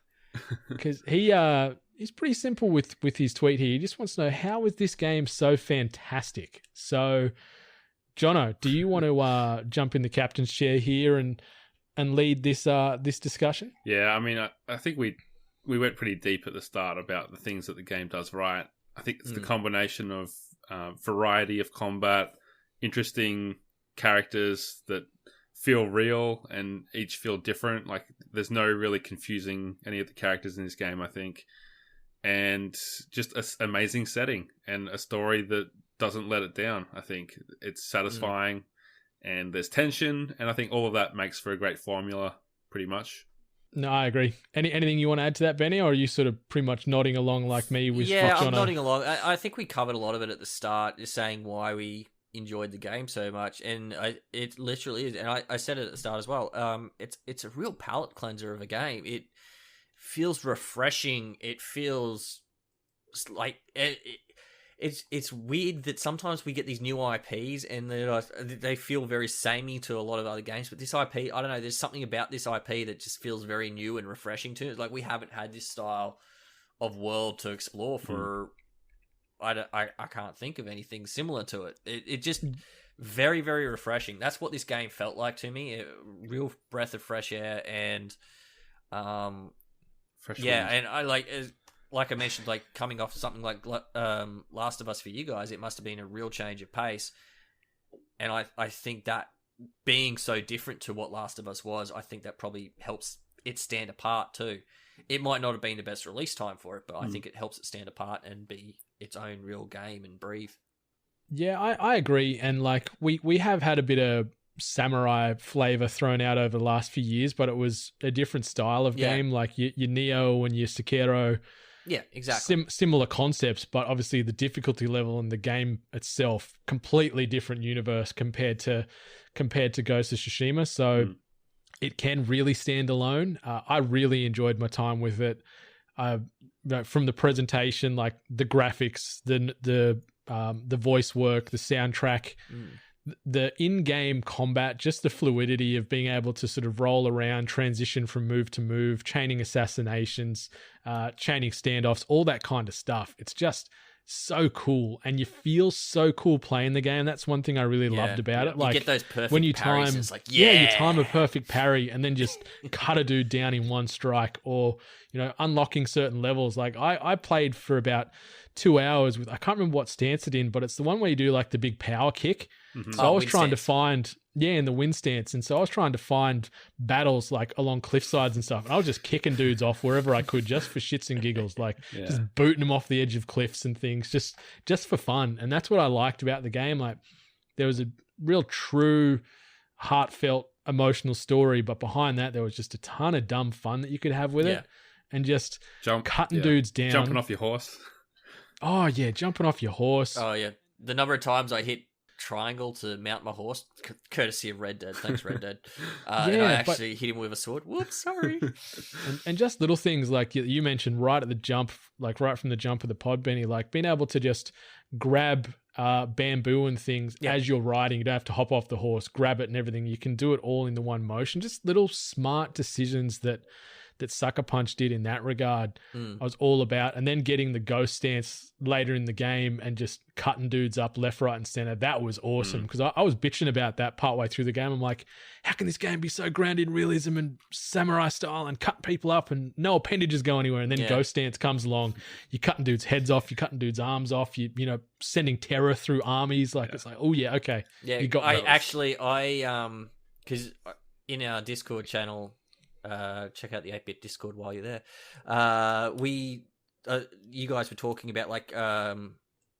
Because he's pretty simple with his tweet here. He just wants to know, how is this game so fantastic? So, Jono, do you want to jump in the captain's chair here and lead this discussion? Yeah, I mean, I think we went pretty deep at the start about the things that the game does right. I think it's the combination of variety of combat, interesting characters that feel real and each feel different. Like, there's no really confusing any of the characters in this game, I think. And just an amazing setting and a story that doesn't let it down, I think. It's satisfying and there's tension, and I think all of that makes for a great formula, pretty much. No, I agree. Anything you want to add to that, Benny, or are you sort of pretty much nodding along like me with Yeah, Jono? I'm nodding along. I think we covered a lot of it at the start, just saying why we enjoyed the game so much, and it literally is, and I said it at the start as well. It's a real palate cleanser of a game. It feels refreshing. It feels like it's weird that sometimes we get these new IPs and they feel very samey to a lot of other games, but this IP, I don't know, there's something about this IP that just feels very new and refreshing to it. Like, we haven't had this style of world to explore for I can't think of anything similar to it. It just very, very refreshing. That's what this game felt like to me. A real breath of fresh air, and Fresh yeah, wind. and I like I mentioned, like, coming off something like Last of Us for you guys, it must have been a real change of pace. And I think that being so different to what Last of Us was, I think that probably helps it stand apart too. It might not have been the best release time for it, but I think it helps it stand apart and be its own real game and breathe. Yeah, I agree. And like we have had a bit of samurai flavor thrown out over the last few years, but it was a different style of game, like your Neo and your Sekiro. Yeah, exactly. Similar concepts, but obviously the difficulty level in the game itself, completely different universe compared to Ghost of Tsushima. So it can really stand alone. I really enjoyed my time with it. From the presentation, like the graphics, the voice work, the soundtrack, the in-game combat, just the fluidity of being able to sort of roll around, transition from move to move, chaining assassinations, chaining standoffs, all that kind of stuff. It's just so cool, and you feel so cool playing the game. That's one thing I really loved about it. Like, you get those perfect when you parries, time, it's like, you time a perfect parry and then just cut a dude down in one strike, or unlocking certain levels. Like I played for about 2 hours with, I can't remember what stance it's in, but it's the one where you do like the big power kick. So I was trying to find, in the wind stance. And so I was trying to find battles like along cliff sides and stuff. And I was just kicking dudes off wherever I could, just for shits and giggles, like just booting them off the edge of cliffs and things, just for fun. And that's what I liked about the game. Like, there was a real true, heartfelt, emotional story, but behind that, there was just a ton of dumb fun that you could have with it, and just cutting dudes down. Jumping off your horse. Oh, yeah, jumping off your horse. Oh, yeah. The number of times I hit triangle to mount my horse, courtesy of Red Dead. Thanks, Red Dead. And I actually hit him with a sword. Whoops, sorry. and just little things like you mentioned right at the jump, like right from the jump of the pod, Benny, like being able to just grab bamboo and things as you're riding. You don't have to hop off the horse, grab it and everything. You can do it all in the one motion. Just little smart decisions that Sucker Punch did in that regard. I was all about. And then getting the ghost stance later in the game and just cutting dudes up left, right, and center. That was awesome, because I was bitching about that partway through the game. I'm like, how can this game be so grounded in realism and samurai style and cut people up and no appendages go anywhere? And then ghost stance comes along. You're cutting dudes' heads off. You're cutting dudes' arms off. You sending terror through armies. Like, it's like, oh yeah, okay. Yeah, you got because in our Discord channel, check out the 8-Bit Discord while you're there. You guys were talking about like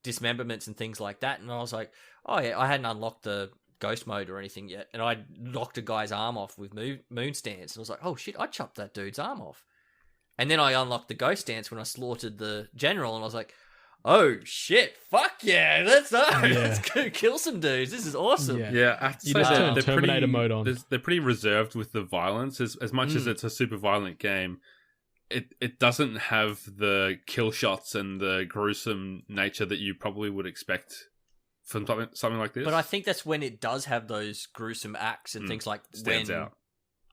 dismemberments and things like that, and I was like, oh yeah, I hadn't unlocked the ghost mode or anything yet, and I knocked a guy's arm off with moon stance, and I was like, oh shit, I chopped that dude's arm off. And then I unlocked the ghost stance when I slaughtered the general, and I was like, oh shit, fuck yeah, let's go kill some dudes. This is awesome. Yeah, I have to You say just turn they're Terminator pretty, mode on. they're pretty reserved with the violence. As much as it's a super violent game, it doesn't have the kill shots and the gruesome nature that you probably would expect from something like this. But I think that's when it does have those gruesome acts and things like Stands when out.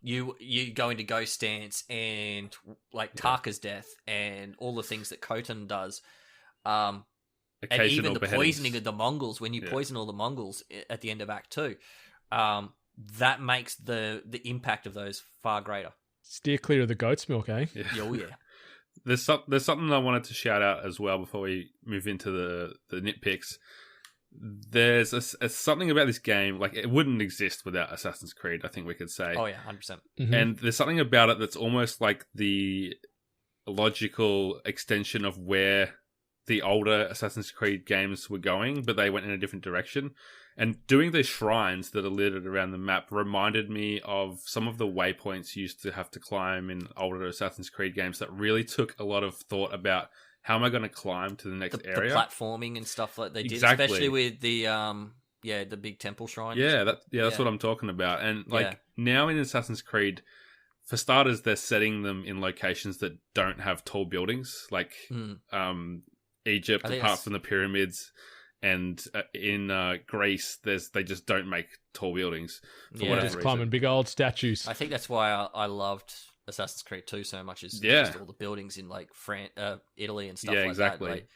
you go into Ghost Dance and like Tarka's death and all the things that Khotan does. And even the poisoning of the Mongols, when you poison all the Mongols at the end of Act 2, that makes the impact of those far greater. Steer clear of the goat's milk, eh? Yeah. Oh, yeah. There's something I wanted to shout out as well before we move into the nitpicks. There's something about this game, like it wouldn't exist without Assassin's Creed, I think we could say. Oh, yeah, 100%. Mm-hmm. And there's something about it that's almost like the logical extension of where the older Assassin's Creed games were going, but they went in a different direction. And doing the shrines that are littered around the map reminded me of some of the waypoints you used to have to climb in older Assassin's Creed games that really took a lot of thought about how am I going to climb to the next area? The platformming and stuff like they did, Exactly. especially with the big temple shrine. That's what I'm talking about. And now in Assassin's Creed, for starters, they're setting them in locations that don't have tall buildings, like Egypt, apart from the pyramids, and in Greece, they just don't make tall buildings for whatever just reason. climbing big old statues. I think that's why I loved Assassin's Creed 2 so much, is just all the buildings in like Italy and stuff like that. Like,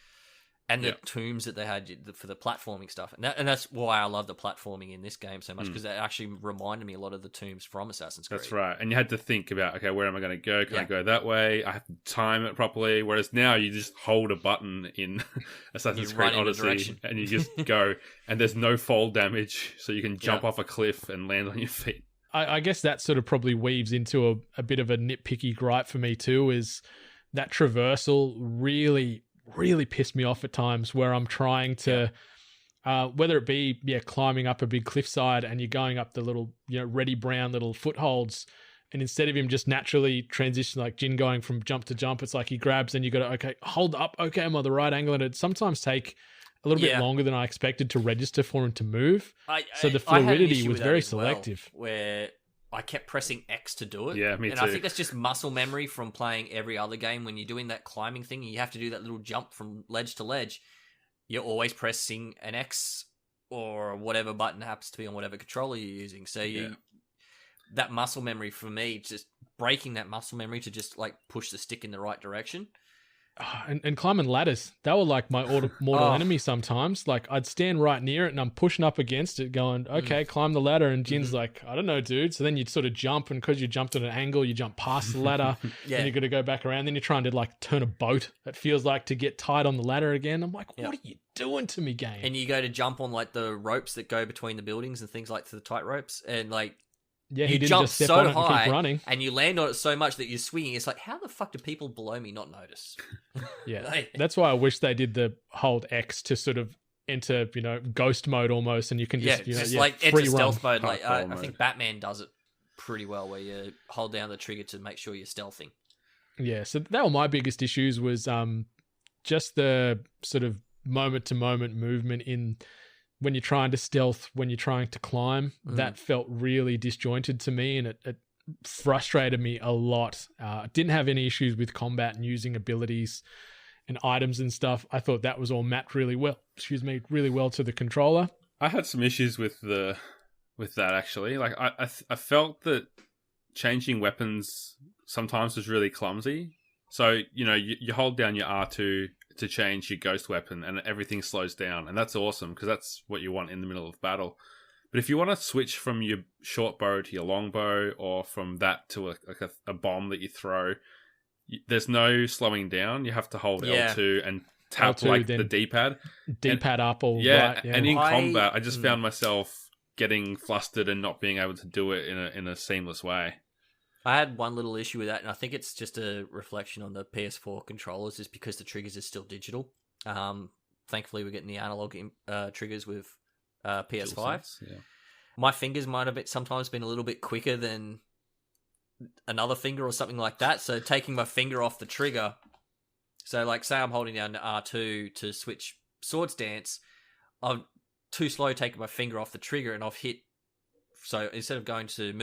and the tombs that they had for the platforming stuff. And that's why I love the platforming in this game so much, because it actually reminded me a lot of the tombs from Assassin's Creed. That's right. And you had to think about, okay, where am I going to go? Can I go that way? I have to time it properly. Whereas now you just hold a button in Assassin's Creed Odyssey and you just go, and there's no fall damage, so you can jump off a cliff and land on your feet. I guess that sort of probably weaves into a bit of a nitpicky gripe for me too, is that traversal really pissed me off at times, where I'm trying to, whether it be climbing up a big cliffside and you're going up the little reddy brown little footholds, and instead of him just naturally transition like Jin going from jump to jump, it's like he grabs and you got to hold up, I'm on the right angle, and it sometimes take a little bit longer than I expected to register for him to move. So the fluidity was very selective. Where I kept pressing X to do it. Yeah, me too. I think that's just muscle memory from playing every other game. When you're doing that climbing thing, you have to do that little jump from ledge to ledge. You're always pressing an X or whatever button happens to be on whatever controller you're using. So that muscle memory for me, just breaking that muscle memory to just like push the stick in the right direction. And climbing ladders, they were like my mortal enemy sometimes. Like I'd stand right near it and I'm pushing up against it going, okay, climb the ladder. And Jin's like, I don't know, dude. So then you'd sort of jump, and because you jumped at an angle, you jump past the ladder and you got to go back around. Then you're trying to like turn a boat, it feels like, to get tied on the ladder again. I'm like, what are you doing to me, game? And you go to jump on like the ropes that go between the buildings and things like the tight ropes, and like, yeah, he you didn't jump just step so on it and high keep running. and you land on it so much that you're swinging. It's like, how the fuck do people below me not notice? Yeah, that's why I wish they did the hold X to sort of enter, ghost mode almost, and you can just, like free enter stealth run. mode. Like I think Batman does it pretty well, where you hold down the trigger to make sure you're stealthing. Yeah, so that were my biggest issues, was just the sort of moment to moment movement in when you're trying to stealth, when you're trying to climb. That felt really disjointed to me, and it frustrated me a lot. Didn't have any issues with combat and using abilities and items and stuff. I thought that was all mapped really well to the controller. I had some issues with that actually. Like I felt that changing weapons sometimes was really clumsy. So, you hold down your R2 to change your ghost weapon and everything slows down, and that's awesome because that's what you want in the middle of battle. But if you want to switch from your short bow to your long bow, or from that to a bomb that you throw, there's no slowing down. You have to hold L2 and tap L2, like the D-pad. D-pad up or right. Yeah, and in combat, I just found myself getting flustered and not being able to do it in a seamless way. I had one little issue with that, and I think it's just a reflection on the PS4 controllers, is because the triggers are still digital. Thankfully, we're getting the analog triggers with PS5. Yeah. My fingers might have sometimes been a little bit quicker than another finger or something like that, so taking my finger off the trigger So, like, say I'm holding down R2 to switch sword stance, I'm too slow taking my finger off the trigger, and I've hit. So instead of going to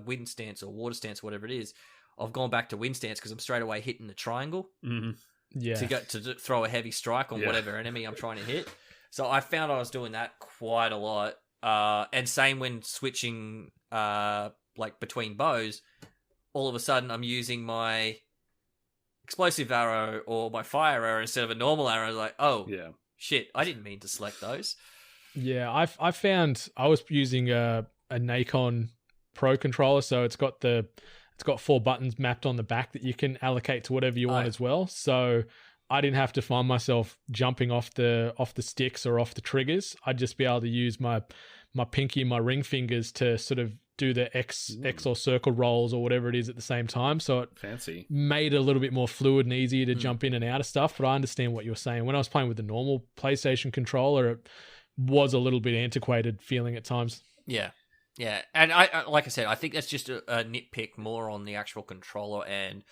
wind stance or water stance, whatever it is, I've gone back to wind stance because I'm straight away hitting the triangle to throw a heavy strike on whatever enemy I'm trying to hit. So I found I was doing that quite a lot. And same when switching like between bows, all of a sudden I'm using my explosive arrow or my fire arrow instead of a normal arrow. Like, oh, shit, I didn't mean to select those. Yeah, I found I was using a Nacon Pro controller, so it's got 4 buttons mapped on the back that you can allocate to whatever you want as well. So I didn't have to find myself jumping off the sticks or off the triggers. I'd just be able to use my pinky and my ring fingers to sort of do the X or circle rolls or whatever it is at the same time. So it made it a little bit more fluid and easier to jump in and out of stuff. But I understand what you're saying. When I was playing with the normal PlayStation controller, it was a little bit antiquated feeling at times. Yeah. Yeah, and I like I said, I think that's just a nitpick more on the actual controller and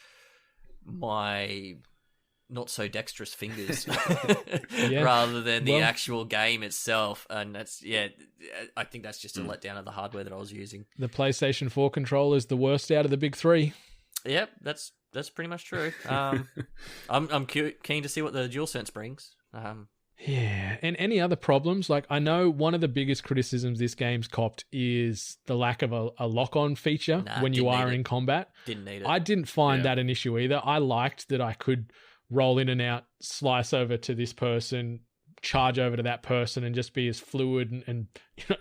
my not so dexterous fingers rather than the actual game itself. And that's I think that's just a letdown of the hardware that I was using. The PlayStation 4 controller is the worst out of the big three. Yep, that's pretty much true. I'm keen to see what the DualSense brings. Yeah, and any other problems? Like, I know one of the biggest criticisms this game's copped is the lack of a lock-on feature when you are in combat. Didn't need it. I didn't find that an issue either. I liked that I could roll in and out, slice over to this person, charge over to that person, and just be as fluid and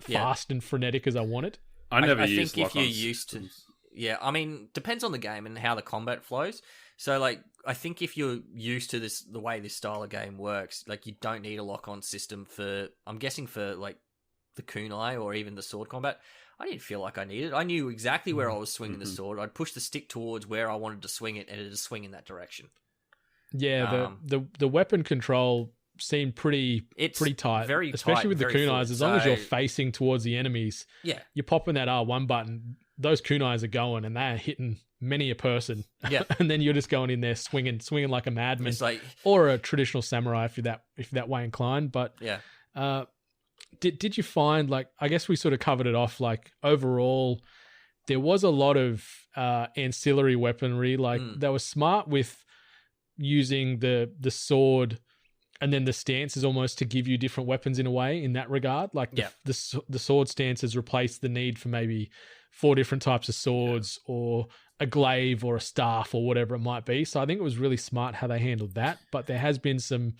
fast and frenetic as I wanted. I think if you're used to... Yeah, I mean, depends on the game and how the combat flows. So, like, I think if you're used to the way this style of game works, like, you don't need a lock-on system I'm guessing for, like, the kunai or even the sword combat. I didn't feel like I needed it. I knew exactly where I was swinging the sword. I'd push the stick towards where I wanted to swing it, and it'd swing in that direction. Yeah, the weapon control seemed pretty tight, very especially tight, with the kunais. As long as you're facing towards the enemies, you're popping that R1 button. Those kunais are going, and they're hitting many a person. Yeah, and then you're just going in there swinging like a madman, it's like, or a traditional samurai if you're that way inclined. But did you find, like, I guess we sort of covered it off, like, overall there was a lot of ancillary weaponry. Like they were smart with using the sword and then the stances almost to give you different weapons in a way in that regard. Like the sword stances replaced the need for maybe 4 different types of swords or a glaive or a staff or whatever it might be. So I think it was really smart how they handled that. But there has been some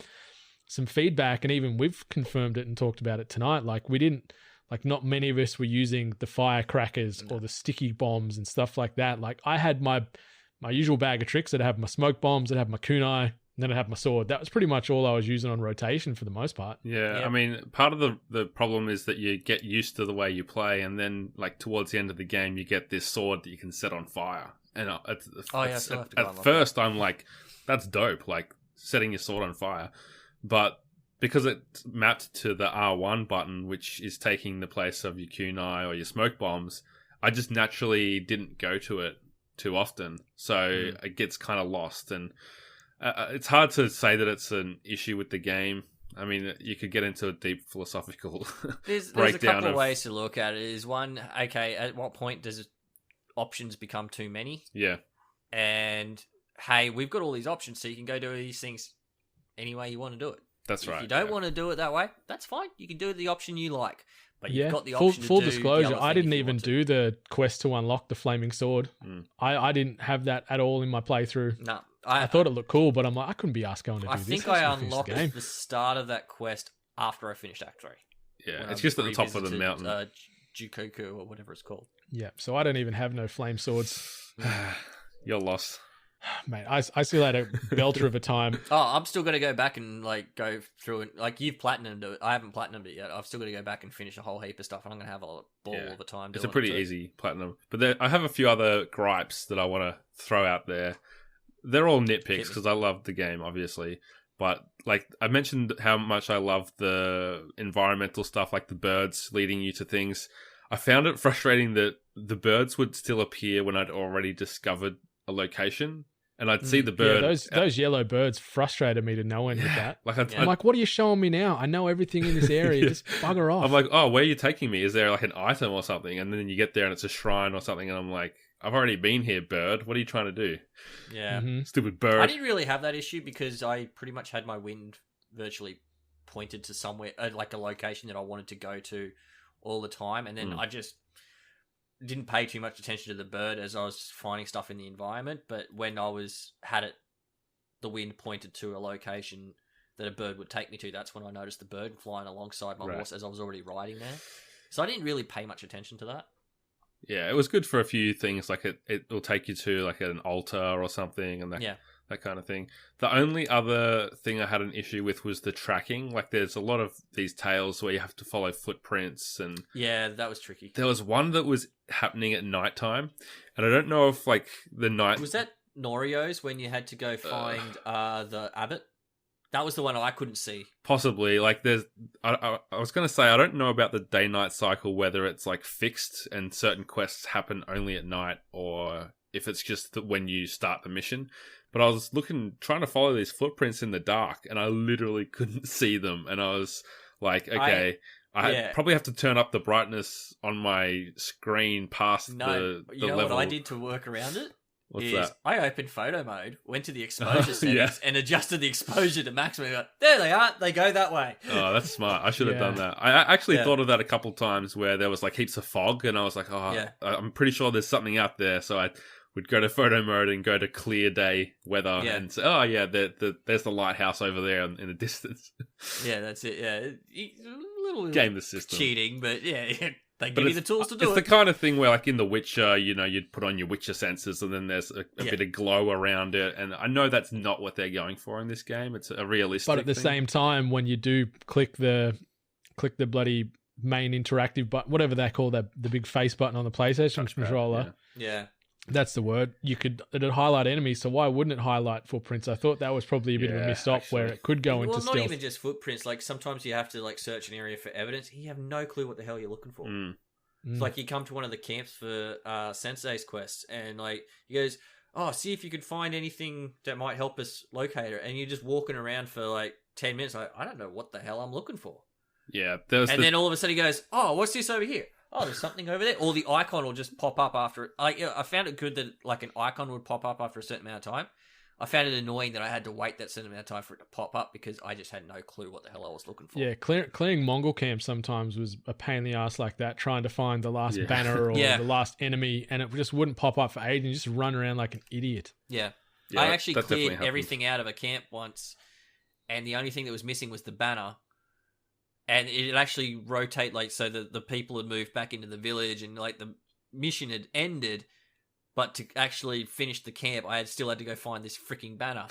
feedback, and even we've confirmed it and talked about it tonight. Like, we didn't, like, not many of us were using the firecrackers or the sticky bombs and stuff like that. Like, I had my usual bag of tricks. I'd have my smoke bombs, I'd have my kunai, and then I'd have my sword. That was pretty much all I was using on rotation for the most part. Yeah. I mean, part of the problem is that you get used to the way you play, and then, like, towards the end of the game, you get this sword that you can set on fire. And at first, I'm like, that's dope, like, setting your sword on fire. But because it's mapped to the R1 button, which is taking the place of your kunai or your smoke bombs, I just naturally didn't go to it too often. So it gets kind of lost. And it's hard to say that it's an issue with the game. I mean, you could get into a deep philosophical there's breakdown. There's a couple of ways to look at it. Is one, okay, at what point does options become too many? Yeah. And, hey, we've got all these options, so you can go do these things any way you want to do it. That's right. If you don't want to do it that way, that's fine. You can do it the option you like. But you've got the full option to do disclosure, I didn't even do the quest to unlock the flaming sword. I didn't have that at all in my playthrough. No. I thought it looked cool, but I'm like, I couldn't be asked going to do this. I think I unlocked the start of that quest after I finished Act 3. Yeah, it's just at the top of the mountain. Jukoku or whatever it's called. Yeah, so I don't even have no flame swords. You're lost. Mate, I still had a belter of a time. Oh, I'm still going to go back and, like, go through it. Like, you've platinumed it. I haven't platinumed it yet. I've still got to go back and finish a whole heap of stuff, and I'm going to have a ball all the time. It's a pretty easy platinum. But I have a few other gripes that I want to throw out there. They're all nitpicks because I love the game, obviously. But, like, I mentioned how much I love the environmental stuff, like the birds leading you to things. I found it frustrating that the birds would still appear when I'd already discovered a location. and I'd see the bird. Yeah, those yellow birds frustrated me to no end with that. Like I'm like, what are you showing me now? I know everything in this area. Just bugger off. I'm like, oh, where are you taking me? Is there like an item or something? And then you get there and it's a shrine or something, and I'm like, I've already been here, bird. What are you trying to do? Yeah. Stupid bird. I didn't really have that issue because I pretty much had my wind virtually pointed to somewhere, like a location that I wanted to go to all the time. And then I just didn't pay too much attention to the bird as I was finding stuff in the environment. But when I the wind pointed to a location that a bird would take me to, that's when I noticed the bird flying alongside my horse as I was already riding there. So I didn't really pay much attention to that. Yeah, it was good for a few things, like it will take you to like an altar or something and that kind of thing. The only other thing I had an issue with was the tracking. Like there's a lot of these tales where you have to follow footprints and... Yeah, that was tricky. There was one that was happening at nighttime, and I don't know if like the night... Was that Norio's when you had to go find the abbot? That was the one I couldn't see. Possibly. Like, there's... I was going to say, I don't know about the day-night cycle, whether it's, like, fixed and certain quests happen only at night, or if it's just when you start the mission. But I was trying to follow these footprints in the dark, and I literally couldn't see them. And I was like, okay, I probably have to turn up the brightness on my screen past the level. You know what I did to work around it? What's that? I opened photo mode, went to the exposure settings, and adjusted the exposure to maximum. Like, there they are. They go that way. Oh, that's smart. I should have done that. I actually thought of that a couple times where there was like heaps of fog, and I was like, I'm pretty sure there's something out there. So I would go to photo mode and go to clear day weather and say, oh, yeah, there's the lighthouse over there in the distance. Yeah, that's it. Yeah. A little game the system. Cheating, but they give you the tools to do it. It's the kind of thing where, like in The Witcher, you'd put on your Witcher sensors and then there's a bit of glow around it. And I know that's not what they're going for in this game. It's a realistic But at the same time, when you do click the bloody main interactive button, whatever they call the big face button on the PlayStation controller. Yeah. That's the word. It'd highlight enemies, so why wouldn't it highlight footprints? I thought that was probably a bit of a missed op where it could go into stealth. Not even just footprints. Like sometimes you have to like search an area for evidence. You have no clue what the hell you're looking for. It's like you come to one of the camps for Sensei's quests, and like he goes, "Oh, see if you could find anything that might help us locate her." And you're just walking around for like 10 minutes. Like, I don't know what the hell I'm looking for. Yeah, then all of a sudden he goes, "Oh, what's this over here? Oh, there's something over there." Or the icon will just pop up after it. I found it good that like an icon would pop up after a certain amount of time. I found it annoying that I had to wait that certain amount of time for it to pop up because I just had no clue what the hell I was looking for. Yeah, clearing Mongol camps sometimes was a pain in the ass like that, trying to find the last banner or the last enemy, and it just wouldn't pop up for ages, and you just run around like an idiot. Yeah I actually cleared everything out of a camp once, and the only thing that was missing was the banner. And it actually rotate, like, so the people had moved back into the village and, like, the mission had ended. But to actually finish the camp, I still had to go find this freaking banner.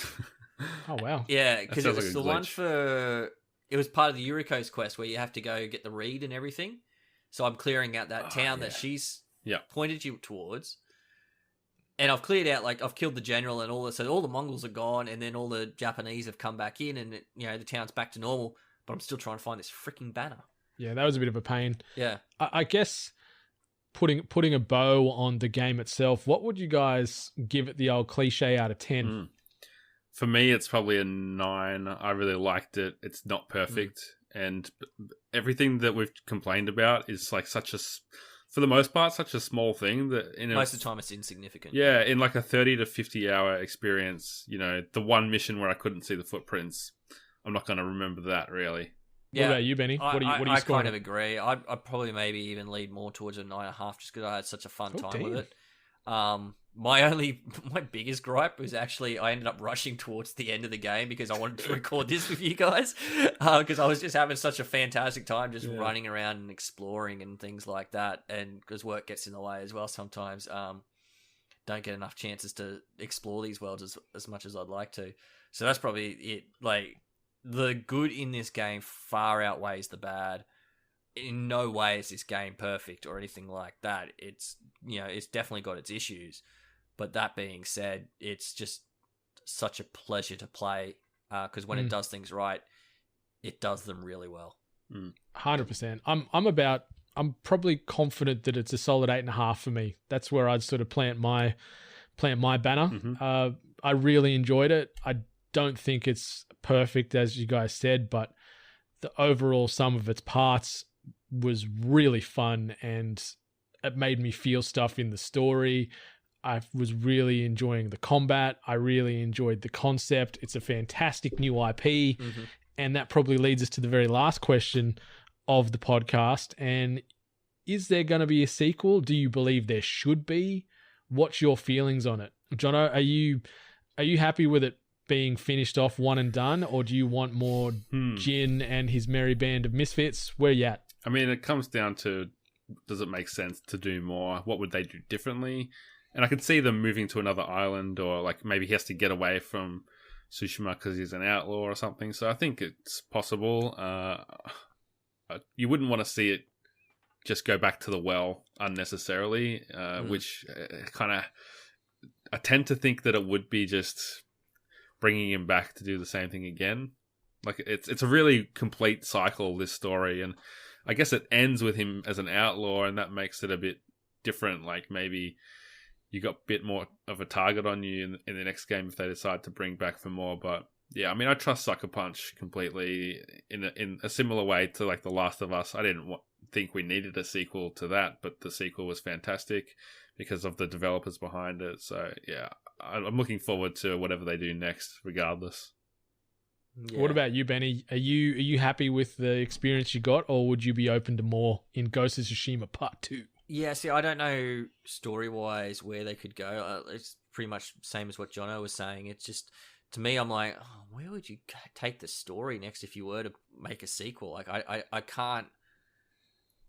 Oh, wow. Yeah, because it was the one for... It was part of the Yuriko's quest where you have to go get the reed and everything. So I'm clearing out that town that she's pointed you towards. And I've cleared out, like, I've killed the general and all that. So all the Mongols are gone, and then all the Japanese have come back in, and, the town's back to normal. But I'm still trying to find this freaking banner. Yeah, that was a bit of a pain. Yeah. I guess putting a bow on the game itself, what would you guys give it the old cliche out of 10? For me, it's probably a 9. I really liked it. It's not perfect. And everything that we've complained about is like for the most part, such a small thing that most of the time it's insignificant. Yeah, in like a 30 to 50 hour experience, the one mission where I couldn't see the footprints, I'm not going to remember that, really. Yeah. What about you, Benny? What are you I scoring? kind of agree. I'd probably maybe even lead more towards a 9.5 just because I had such a fun time with it. My biggest gripe was actually I ended up rushing towards the end of the game because I wanted to record this with you guys because I was just having such a fantastic time just running around and exploring and things like that, and because work gets in the way as well sometimes. Don't get enough chances to explore these worlds as much as I'd like to. So that's probably it. Like, the good in this game far outweighs the bad. In no way is this game perfect or anything like that. It's it's definitely got its issues, but that being said, it's just such a pleasure to play because when it does things right, it does them really well. 100%. I'm probably confident that it's a solid 8.5 for me. That's where I'd sort of plant my banner. I really enjoyed it. I don't think it's perfect, as you guys said, but the overall sum of its parts was really fun, and it made me feel stuff in the story. I was really enjoying the combat. I really enjoyed the concept. It's a fantastic new IP. Mm-hmm. And that probably leads us to the very last question of the podcast. And is there going to be a sequel? Do you believe there should be? What's your feelings on it? Jono, are you happy with it being finished off, one and done, or do you want more Jin and his merry band of misfits? Where you at? I mean, it comes down to, does it make sense to do more? What would they do differently? And I could see them moving to another island, or like maybe he has to get away from Tsushima because he's an outlaw or something. So I think it's possible. You wouldn't want to see it just go back to the well unnecessarily, which kind of, I tend to think that it would be just bringing him back to do the same thing again. Like it's a really complete cycle, this story, and I guess it ends with him as an outlaw, and that makes it a bit different. Like maybe you got a bit more of a target on you in the next game if they decide to bring back for more. But yeah, I mean, I trust Sucker Punch completely in a similar way to like The Last of Us. I didn't think we needed a sequel to that, but the sequel was fantastic because of the developers behind it. So yeah, I'm looking forward to whatever they do next, regardless. Yeah. What about you, Benny? Are you happy with the experience you got, or would you be open to more in Ghost of Tsushima Part 2? Yeah, see, I don't know story-wise where they could go. It's pretty much the same as what Jono was saying. It's just, to me, I'm like, oh, where would you take the story next if you were to make a sequel? Like, I can't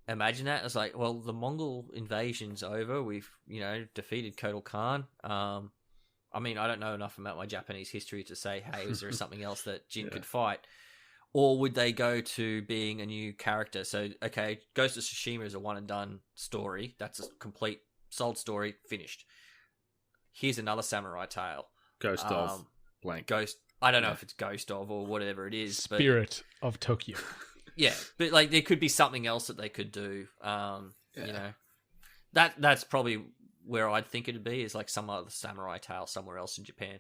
imagine that. It's like, well, the Mongol invasion's over. We've, defeated Kotal Khan. I mean, I don't know enough about my Japanese history to say, hey, is there something else that Jin could fight? Or would they go to being a new character? So, okay, Ghost of Tsushima is a one-and-done story. That's a complete, sold story, finished. Here's another samurai tale. Ghost of blank. Ghost. I don't know if it's Ghost of or whatever it is. Spirit of Tokyo. Yeah, but like there could be something else that they could do. That's probably where I'd think it'd be, is like some other samurai tale somewhere else in Japan.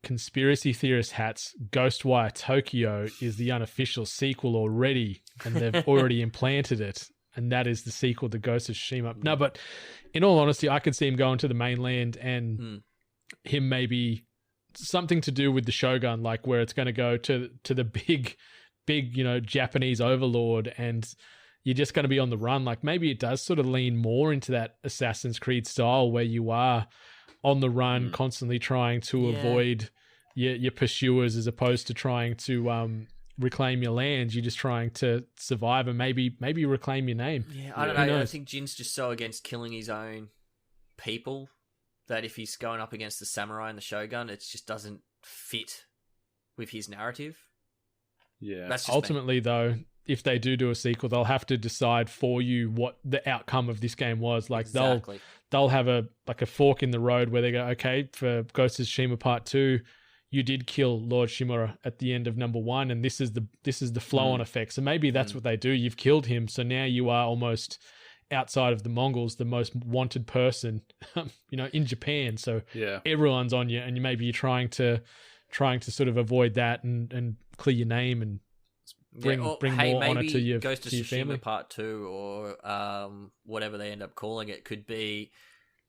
Conspiracy theorist hats, Ghostwire Tokyo is the unofficial sequel already, and they've already implanted it, and that is the sequel to Ghost of Tsushima. No, but in all honesty, I could see him going to the mainland and him maybe something to do with the Shogun, like where it's going to go to the big, Japanese overlord, and you're just going to be on the run. Like maybe it does sort of lean more into that Assassin's Creed style where you are on the run, constantly trying to avoid your pursuers, as opposed to trying to reclaim your lands. You're just trying to survive and maybe reclaim your name. Yeah, I don't know. I think Jin's just so against killing his own people that if he's going up against the samurai and the shogun, it just doesn't fit with his narrative. Yeah. That's ultimately, though, if they do a sequel, they'll have to decide for you what the outcome of this game was. Like they'll have a fork in the road where they go, okay, for Ghost of Tsushima Part 2, you did kill Lord Shimura at the end of number 1, and this is the flow-on effect. So maybe that's what they do. You've killed him, so now you are almost, outside of the Mongols, the most wanted person, in Japan. So everyone's on you, and maybe you're trying to sort of avoid that and clear your name and bring more honor to your Ghost of Tsushima family. Part 2 or whatever they end up calling it could be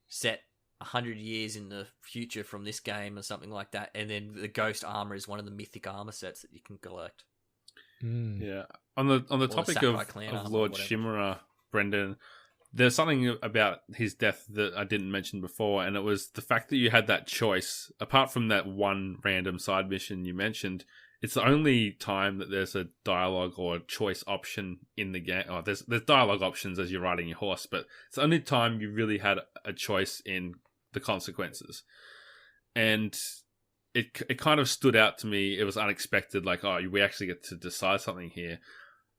set 100 years in the future from this game or something like that, and then the Ghost armor is one of the mythic armor sets that you can collect. Yeah. On the topic of Lord Shimura, Brendan, there's something about his death that I didn't mention before, and it was the fact that you had that choice. Apart from that one random side mission you mentioned, it's the only time that there's a dialogue or a choice option in the game. Oh, there's dialogue options as you're riding your horse, but it's the only time you really had a choice in the consequences. And it kind of stood out to me. It was unexpected, like, oh, we actually get to decide something here.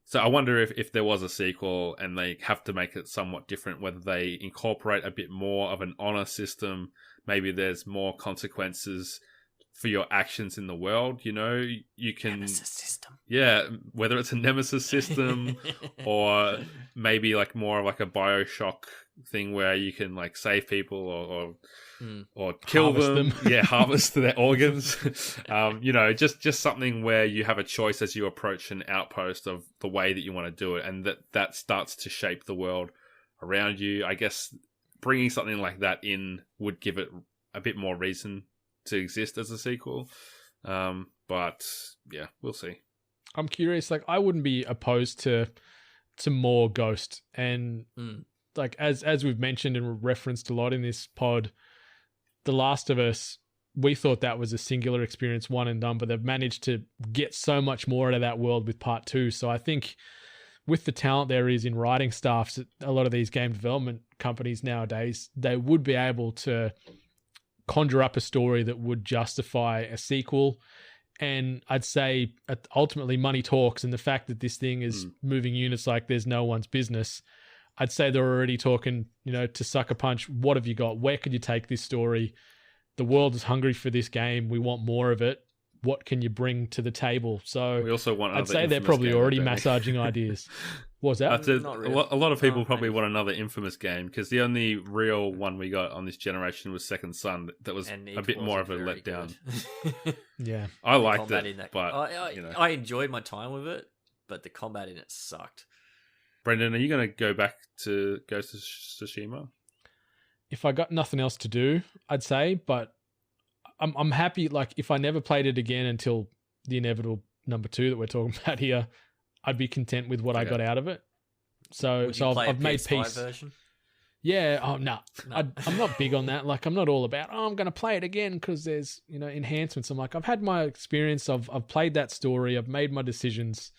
So I wonder if there was a sequel and they have to make it somewhat different, whether they incorporate a bit more of an honor system. Maybe there's more consequences for your actions in the world. You can Nemesis system. Yeah, whether it's a Nemesis system or maybe like more of like a BioShock thing where you can like save people or or kill them. Harvest their organs. Just something where you have a choice as you approach an outpost of the way that you want to do it, and that starts to shape the world around you. I guess bringing something like that in would give it a bit more reason to exist as a sequel. But yeah, we'll see. I'm curious. Like, I wouldn't be opposed to more Ghost, and like as we've mentioned and referenced a lot in this pod, The Last of Us, we thought that was a singular experience, one and done, but they've managed to get so much more out of that world with part 2. So I think with the talent there is in writing staffs at a lot of these game development companies nowadays, they would be able to conjure up a story that would justify a sequel. And I'd say ultimately money talks, and the fact that this thing is moving units like there's no one's business, I'd say they're already talking, to Sucker Punch, what have you got? Where could you take this story? The world is hungry for this game. We want more of it. What can you bring to the table? So we also want. I'd say they're probably already massaging ideas. What was that? Really. A lot of people probably want another Infamous game, because the only real one we got on this generation was Second Son. That was a bit more of a letdown. Yeah, I liked it, but I enjoyed my time with it, but the combat in it sucked. Brendan, are you going to go back to Ghost of Tsushima? If I got nothing else to do, I'd say, but I'm happy. Like, if I never played it again until the inevitable number 2 that we're talking about here, I'd be content with what I got out of it. So I've made peace. Version? Yeah. Oh no. I'm not big on that. Like, I'm not all about, I'm going to play it again because there's enhancements. I'm like, I've had my experience. I've played that story. I've made my decisions.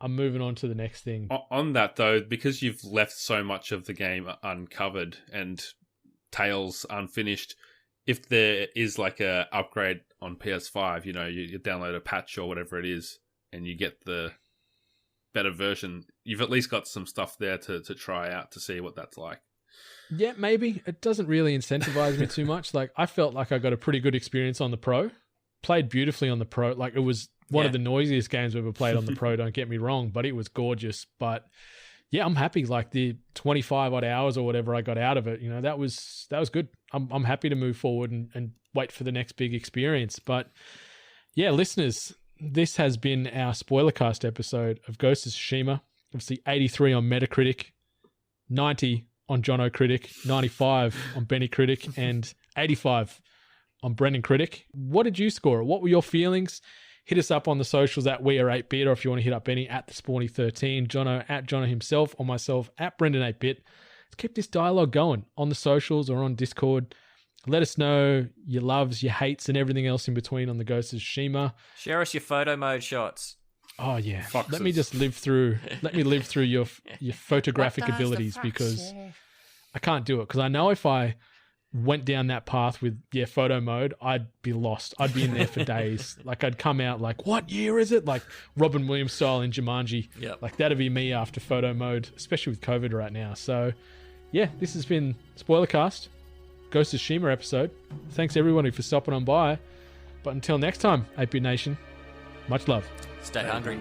I'm moving on to the next thing. On that though, because you've left so much of the game uncovered and tales unfinished, if there is like a upgrade on PS5, you download a patch or whatever it is, and you get the better version, you've at least got some stuff there to try out to see what that's like. Yeah, maybe. It doesn't really incentivize me too much. Like, I felt like I got a pretty good experience on the Pro. Played beautifully on the Pro. Like, it was one of the noisiest games we've ever played on the Pro, don't get me wrong, but it was gorgeous. But yeah, I'm happy. Like, the 25 odd hours or whatever I got out of it, that was good. I'm happy to move forward and wait for the next big experience. But yeah, listeners, this has been our Spoilercast episode of Ghost of Tsushima. Obviously 83 on Metacritic, 90 on Jono Critic, 95 on Benny Critic, and 85 on Brendan Critic. What did you score? What were your feelings? Hit us up on the socials at We Are 8-Bit, or if you want to hit up Benny at the Spawny13, Jono at Jono himself, or myself at Brendan 8-Bit. Let's keep this dialogue going on the socials or on Discord. Let us know your loves, your hates, and everything else in between on the Ghost of Tsushima. Share us your photo mode shots. Oh yeah, Foxes. Let me live through your photographic abilities, because I can't do it. Because I know if I went down that path with photo mode, I'd be lost. I'd be in there for days. Like, I'd come out like, what year is it? Like Robin Williams style in Jumanji. Yep. Like, that'd be me after photo mode, especially with COVID right now. So yeah, this has been Spoilercast, Ghost of Tsushima episode. Thanks everybody for stopping on by. But until next time, 8-Bit Nation, much love. Stay hungry.